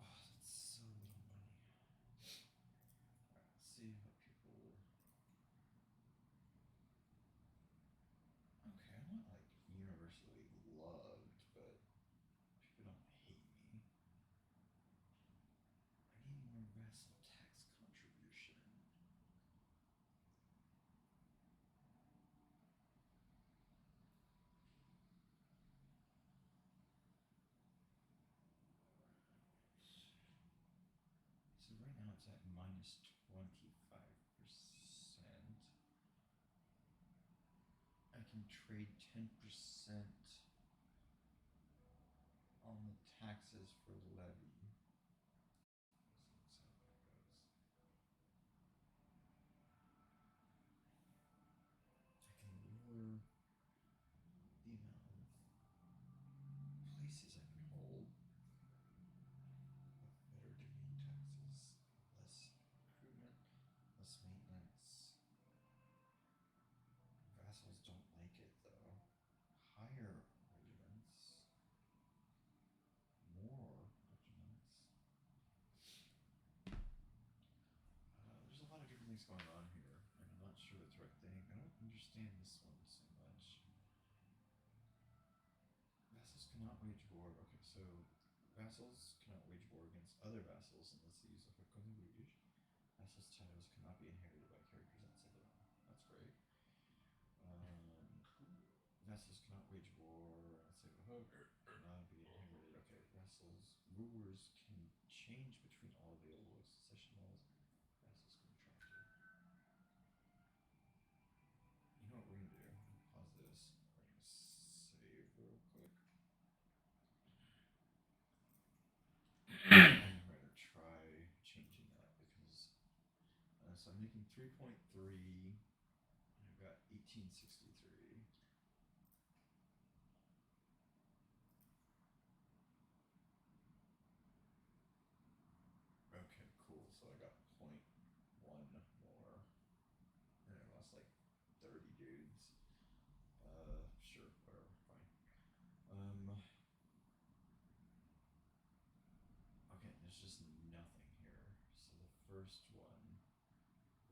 Oh, that's so little money. Alright, let's see what people. cards at minus 25%. I can trade 10% on the taxes for levy. I can lower the amount of places I can hold. Better domain taxes, less recruitment, less maintenance. Vassals don't like it though. Higher regiments. More regiments. There's a lot of different things going on here, and I'm not sure that's the right thing. I don't understand this one so much. Vassals cannot wage war. Okay, so vassals cannot wage war against other vassals unless they use a hook on the wage. Vassals' titles cannot be inherited by characters outside their own. That's great. Vassals cannot wage war unless they have a hook. Cannot be inherited. Okay, vassals, rulers can change between all available succession laws. Vassals contracted. You know what we're gonna do? Pause this. We're gonna save real quick. I'm gonna try changing that because so I'm making 3.3. I've got 1863. Okay, cool. So I got 0.1 more. And I lost like 30 dudes. Sure, whatever, fine. Okay, there's just nothing here. So the first one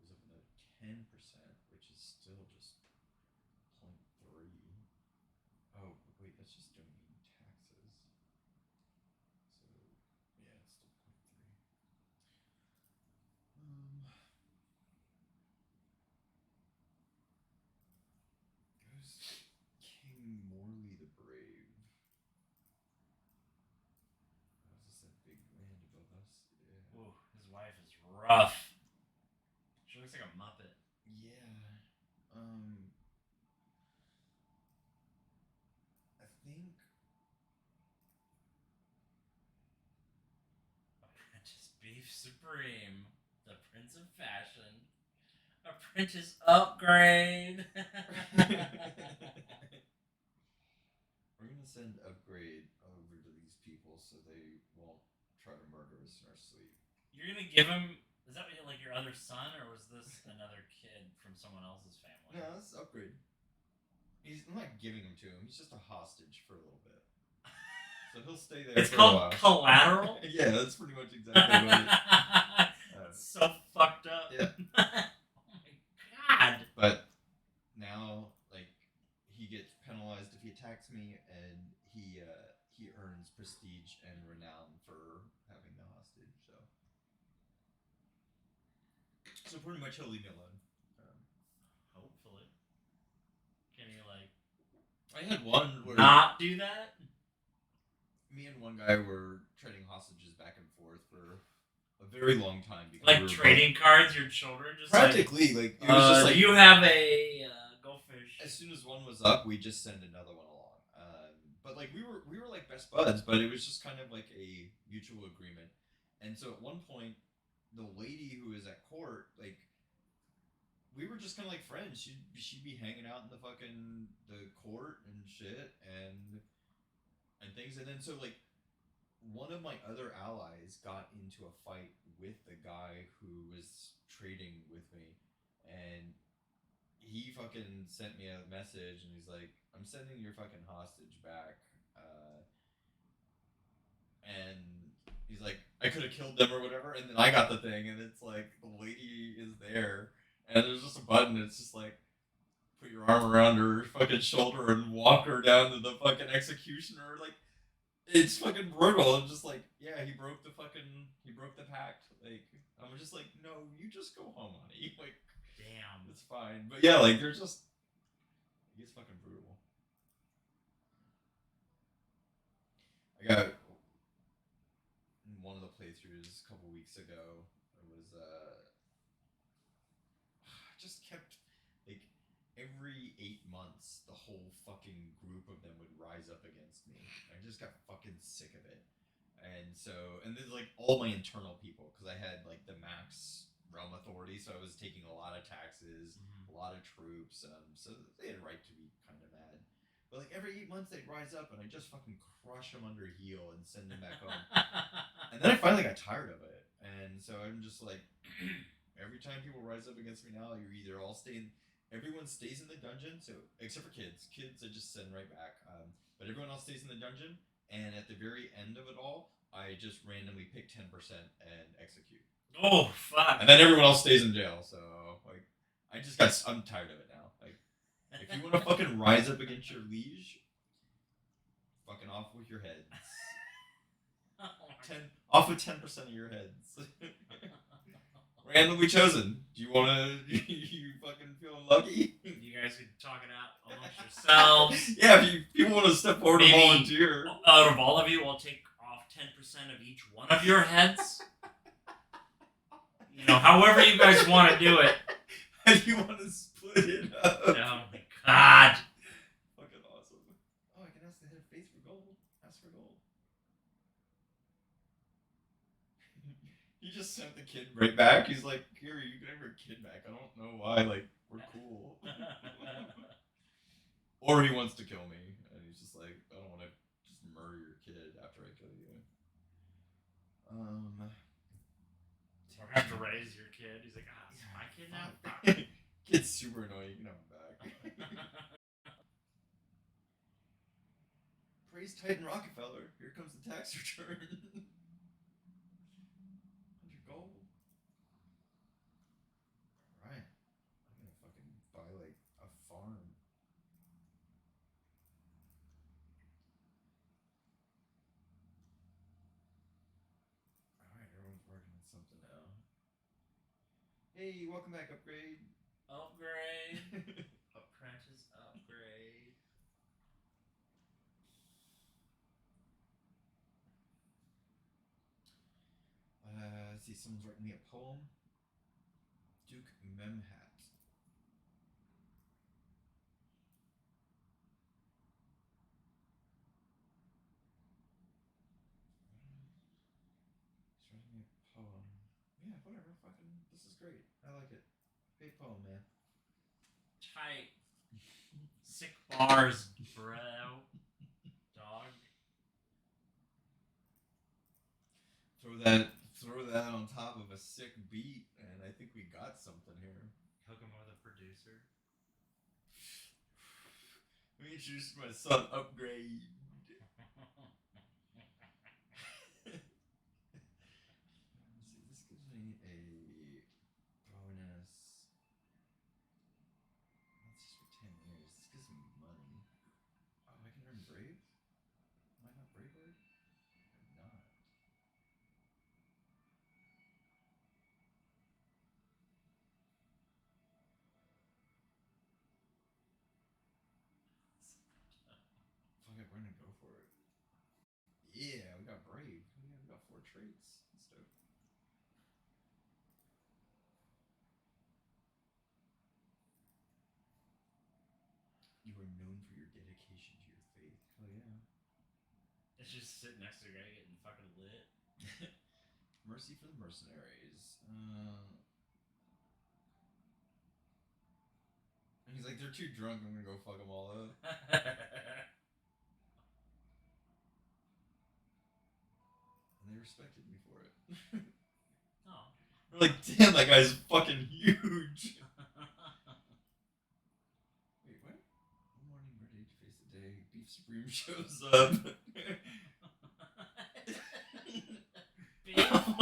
goes up another 10%, which is still just 0.3. Oh, wait, that's just domain taxes. So, yeah, it's still 0.3. Goes King Morley the Brave. Oh, is this that big land above us? Yeah. Ooh, his wife is rough. She looks like a Muppet. Yeah. I think Apprentice Beef Supreme, the Prince of Fashion, Apprentice Upgrade. we're gonna send Upgrade over to these people so they won't try to murder us in our sleep. You're gonna give him? Is that like your other son, or was this another kid from someone else's family? No, this is Upgrade. I'm not giving him to him. He's just a hostage for a little bit. So he'll stay there It's for a while. called collateral? Yeah, that's pretty much exactly what it That's so fucked up. Yeah. Oh my god. But now, like, he gets penalized if he attacks me, and he earns prestige and renown for having the hostage. So pretty much he'll leave me alone. Hopefully. Can he, like, I had one where not do that? me and one guy were trading hostages back and forth for a very long time. Because Like we were trading cards, your children? Just practically, like it was just like you have a go fish. as soon as one was up, we just send another one along. But like we were like best buds, but it was just kind of like a mutual agreement. And so at one point, the lady who was at court, like we were just kind of like friends. She'd be hanging out in the court and shit and things. And then so like one of my other allies got into a fight with the guy who was trading with me, and he fucking sent me a message, and he's like, "I'm sending your fucking hostage back," and he's like, "I could have killed them or whatever," and then I got the thing, and it's like the lady is there, and there's just a button. It's just like, put your arm around her fucking shoulder and walk her down to the fucking executioner, like. It's fucking brutal. I'm just like, yeah, he broke the pact. Like, I'm just like, no, you just go home, honey. Like, damn, it's fine. But yeah, like, they're just, it's fucking brutal. I got one of the playthroughs a couple weeks ago. It was just kept like every 8 months, the whole fucking group of them would rise up against me. I just got fucking sick of it. And so, and there's like all my internal people, because I had like the max realm authority, so I was taking a lot of taxes, a lot of troops, so they had a right to be kind of mad. But like every 8 months, they'd rise up, and I just fucking crush them under heel and send them back home. And then I finally got tired of it, and so I'm just like, every time people rise up against me now, you're either all staying. Everyone stays in the dungeon, so except for kids. Kids, I just send right back. But everyone else stays in the dungeon, and at the very end of it all, I just randomly pick 10% and execute. Oh fuck! And then everyone else stays in jail. So like, I'm tired of it now. Like, if you want to fucking rise up against your liege, fucking off with your heads. Off with 10% of your heads. Randomly chosen. Do you wanna? You fucking feeling lucky? You guys could talk it out amongst yourselves. Yeah, if people want to step forward and volunteer. Out of all of you, we'll take off 10% of each one of your heads. You know, however you guys want to do it. How do you want to split it up? Oh my god. Fucking awesome. Oh, I can ask the head of faith for gold. Ask for gold. He just sent the kid right back. He's like, Gary, you can have your kid back. I don't know why. Like, we're cool. Or he wants to kill me. And he's just like, I don't want to just murder your kid after I kill you. Or have to raise your kid. He's like, it's my kid now? Kid's super annoying. You can have him back. Praise Titan Rockefeller. Here comes the tax return. 100 gold. Alright. I'm gonna fucking buy like a farm. Alright, everyone's working on something now. Hey, welcome back, Upgrade. Upgrade. Apprentice upgrade. Let's see, someone's writing me a poem. Duke Memhat. He's writing me a poem. Yeah, whatever, fucking, this is great. I like it. Great poem, man. Tight. Sick bars, bro. Dog. Throw that on top of a sick beat, and I think we got something here. Hook him with a producer. Let me introduce my son, Upgrade. Let's see, this gives me a bonus. That's just for 10 years. This gives me money. Oh, I can earn Brave? Am I not Braveheart? I'm not. Fuck it, we're gonna go for it. Yeah, we got Brave. Yeah, we got 4 traits. That's dope. You are known for your dedication to your faith. Hell yeah. It's just sitting next to a guy getting fucking lit. Mercy for the mercenaries. And he's like, they're too drunk. I'm gonna go fuck them all up. And they respected me for it. Oh. They're like, damn, that guy's fucking huge. Wait, what? One morning, ready to face the day, Beef Supreme shows up.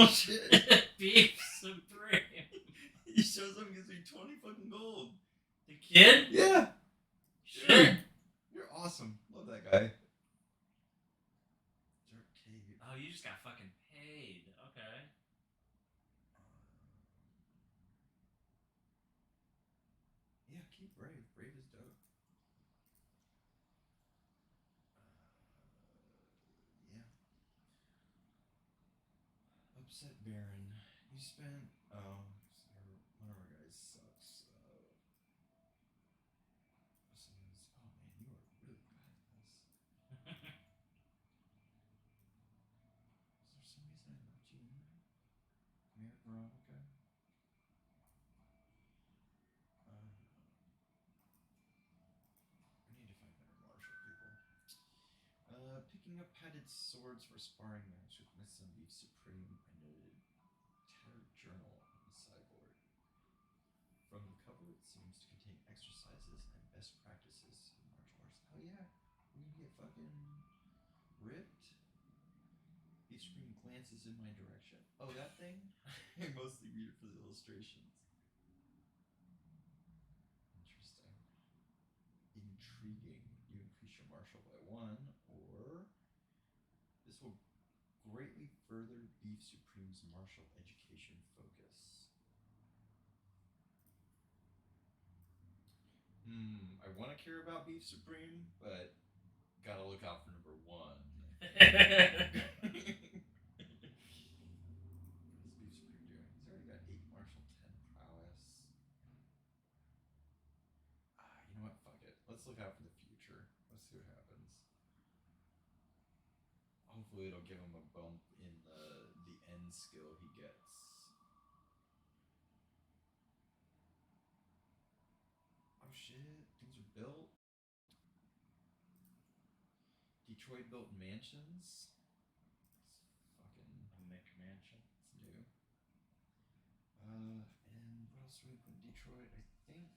Oh shit. Beef Supreme. He shows up and gives me 20 fucking gold. The kid? Yeah. Shit. Dude, you're awesome. Love that guy. Dark Cave. Oh, you just got fucking paid. Okay. Yeah, keep Brave. Brave is dope. Yeah. Upset Baron. We spent. Oh, one of our guys sucks. This is. Oh man, you are really bad at this. Is there some reason I left you in there? Mayor Veronica? I need to find better martial people. Picking up padded swords for sparring match with Miss Sunbeef Supreme. I noted tattered journal on the sideboard. From the cover, it seems to contain exercises and best practices in martial arts. Oh yeah, we're gonna get fucking ripped. Beef Supreme glances in my direction. Oh, that thing? I mostly read it for the illustrations. Interesting. Intriguing. You increase your martial by 1, or this will greatly further Beef Supreme's martial education focus. I want to care about Beef Supreme, but gotta look out for number 1. What is Beef Supreme doing? He's already got 8 martial, 10 prowess. You know what? Fuck it. Let's look out for the future. Let's see what happens. Hopefully it'll give him a bump in the end skill he gets. Oh shit, things are built. Detroit built mansions. It's fucking A McMansion. it's new. And what else do we put in Detroit? I think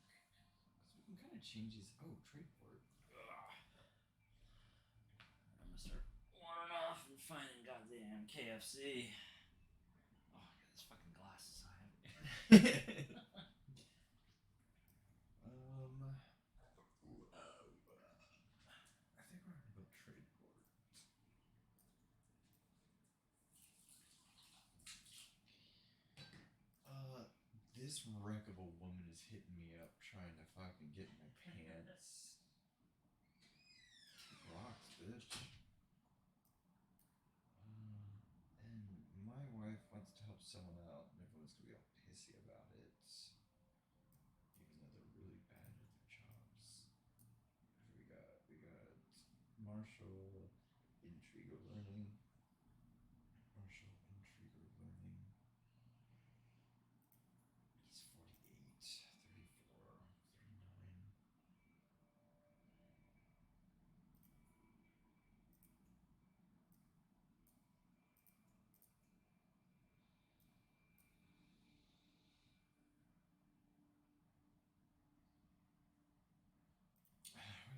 because we can kind of change these. Oh, trade port. I'm gonna start wandering off and finding goddamn KFC. Oh, I got this fucking glasses I have. I think we're gonna build trade port. This wreck of a woman is hitting me up, trying to fucking get in my pants. Rocks, bitch. And my wife wants to help someone out, and everyone's gonna be all pissy about it, even though they're really bad at their jobs. What do we got? We got martial, intrigue or learning. Martial, intrigue or learning. He's 48, 34, 39.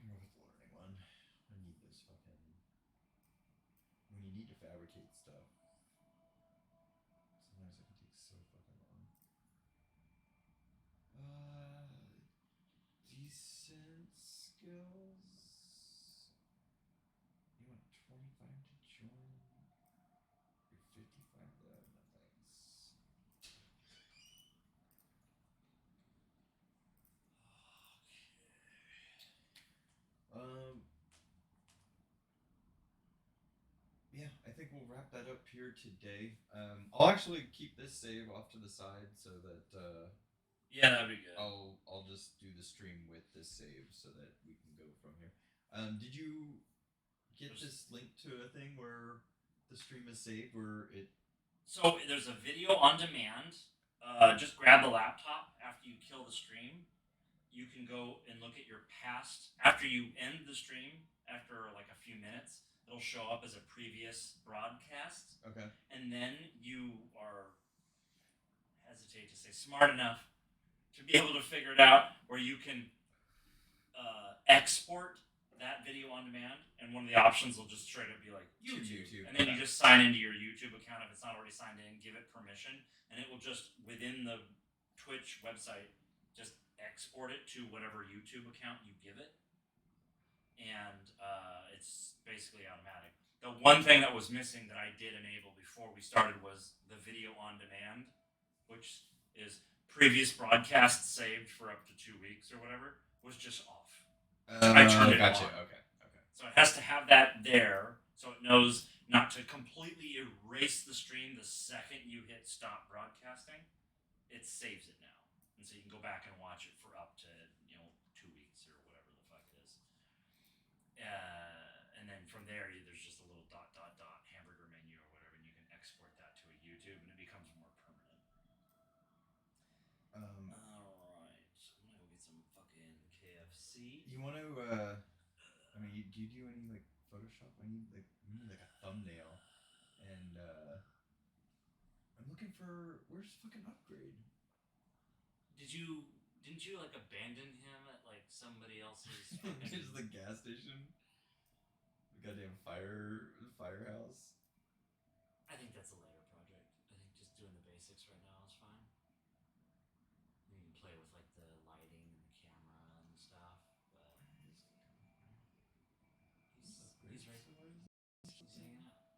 We're gonna go with the learning one. I need this fucking. When you need to fabricate stuff, sometimes it can take so fucking long. Decent skills. You want 25 to join? You're 55 though? No thanks. Yeah, I think we'll wrap that up here today. I'll actually keep this save off to the side so that Yeah, that'd be good. I'll just do the stream with this save so that we can go from here. Did you get this link to a thing where the stream is saved, where it? So there's a video on demand. Just grab the laptop after you kill the stream. You can go and look at your past after you end the stream. After like a few minutes, it'll show up as a previous broadcast. Okay. And then you are, hesitate to say, smart enough to be able to figure it out where you can export that video on demand, and one of the options will just straight up be like YouTube. And then you just sign into your YouTube account if it's not already signed in, give it permission, and it will just, within the Twitch website, just export it to whatever YouTube account you give it. And it's basically automatic. The one thing that was missing that I did enable before we started was the video on demand, which is previous broadcasts saved for up to 2 weeks or whatever, was just off. I turned it gotcha. on. Okay. So it has to have that there so it knows not to completely erase the stream the second you hit stop broadcast. broadcasting, it saves it now, and so you can go back and watch it for up to 2 weeks or whatever the fuck it is. And then from there, there's just a little ... hamburger menu or whatever, and you can export that to a YouTube, and it becomes more permanent. All right, so I'm gonna go get some fucking KFC. You want to? I mean, do you do any like Photoshop? We need like a thumbnail, and I'm looking for where's fucking Upgrade. Didn't you like abandon him at like somebody else's fucking... Just the gas station, the goddamn firehouse. I think that's a later project. I think just doing the basics right now is fine. You can play with like the lighting and the camera and stuff, but he's right. He's hanging out.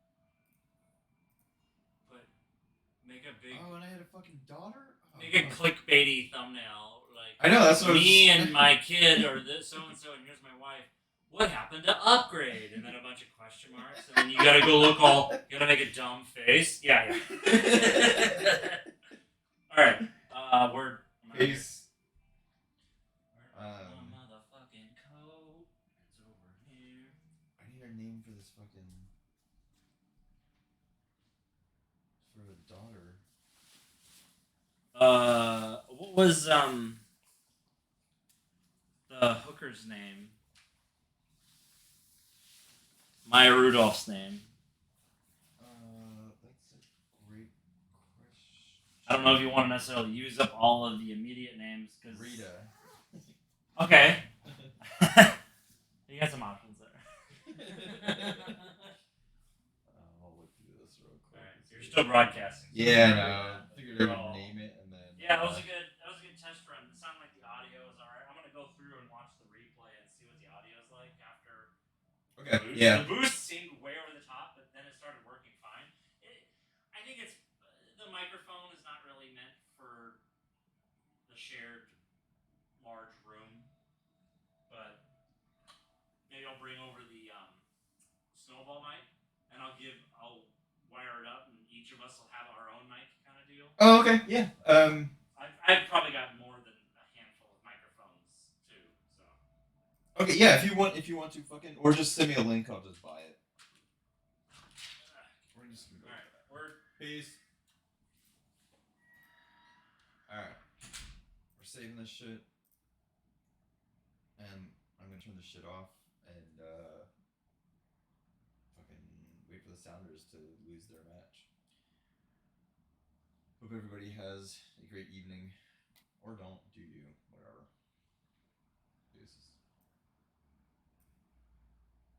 Make a big... Oh, and I had a fucking daughter. Make a clickbaity thumbnail, like I know that's what me and my kid, or this so and so, and here's my wife. What happened to Upgrade? And then a bunch of question marks, and then you gotta go look all. You gotta make a dumb face. Yeah. All right. Word. Peace. Where's my motherfucking coat? It's over here. I need a name for this fucking. For the daughter. What was the hooker's name? Maya Rudolph's name. That's a great question. I don't know if you want to necessarily use up all of the immediate names, because Rita. Okay. You got some options there. I'll look through this real quick. Alright, you're still broadcasting. Yeah, I know. Figured I would name it and then. Yeah, that was a good test run. It sounded like the audio was alright. I'm gonna go through and watch the replay and see what the audio is like after. Okay. The boost. Yeah. The boost seemed way over the top, but then it started working fine. I think it's the microphone is not really meant for the shared large room, but maybe I'll bring over the snowball mic, and I'll wire it up, and each of us will have our own mic kind of deal. Oh, okay. Yeah. I've probably got more than a handful of microphones too. So. Okay. Yeah. If you want to fucking, or just send me a link. I'll just buy it. We're just gonna go. All right. Word. Peace. All right. We're saving this shit, and I'm gonna turn this shit off and fucking wait for the Sounders to lose their match. Hope everybody has a great evening, or don't.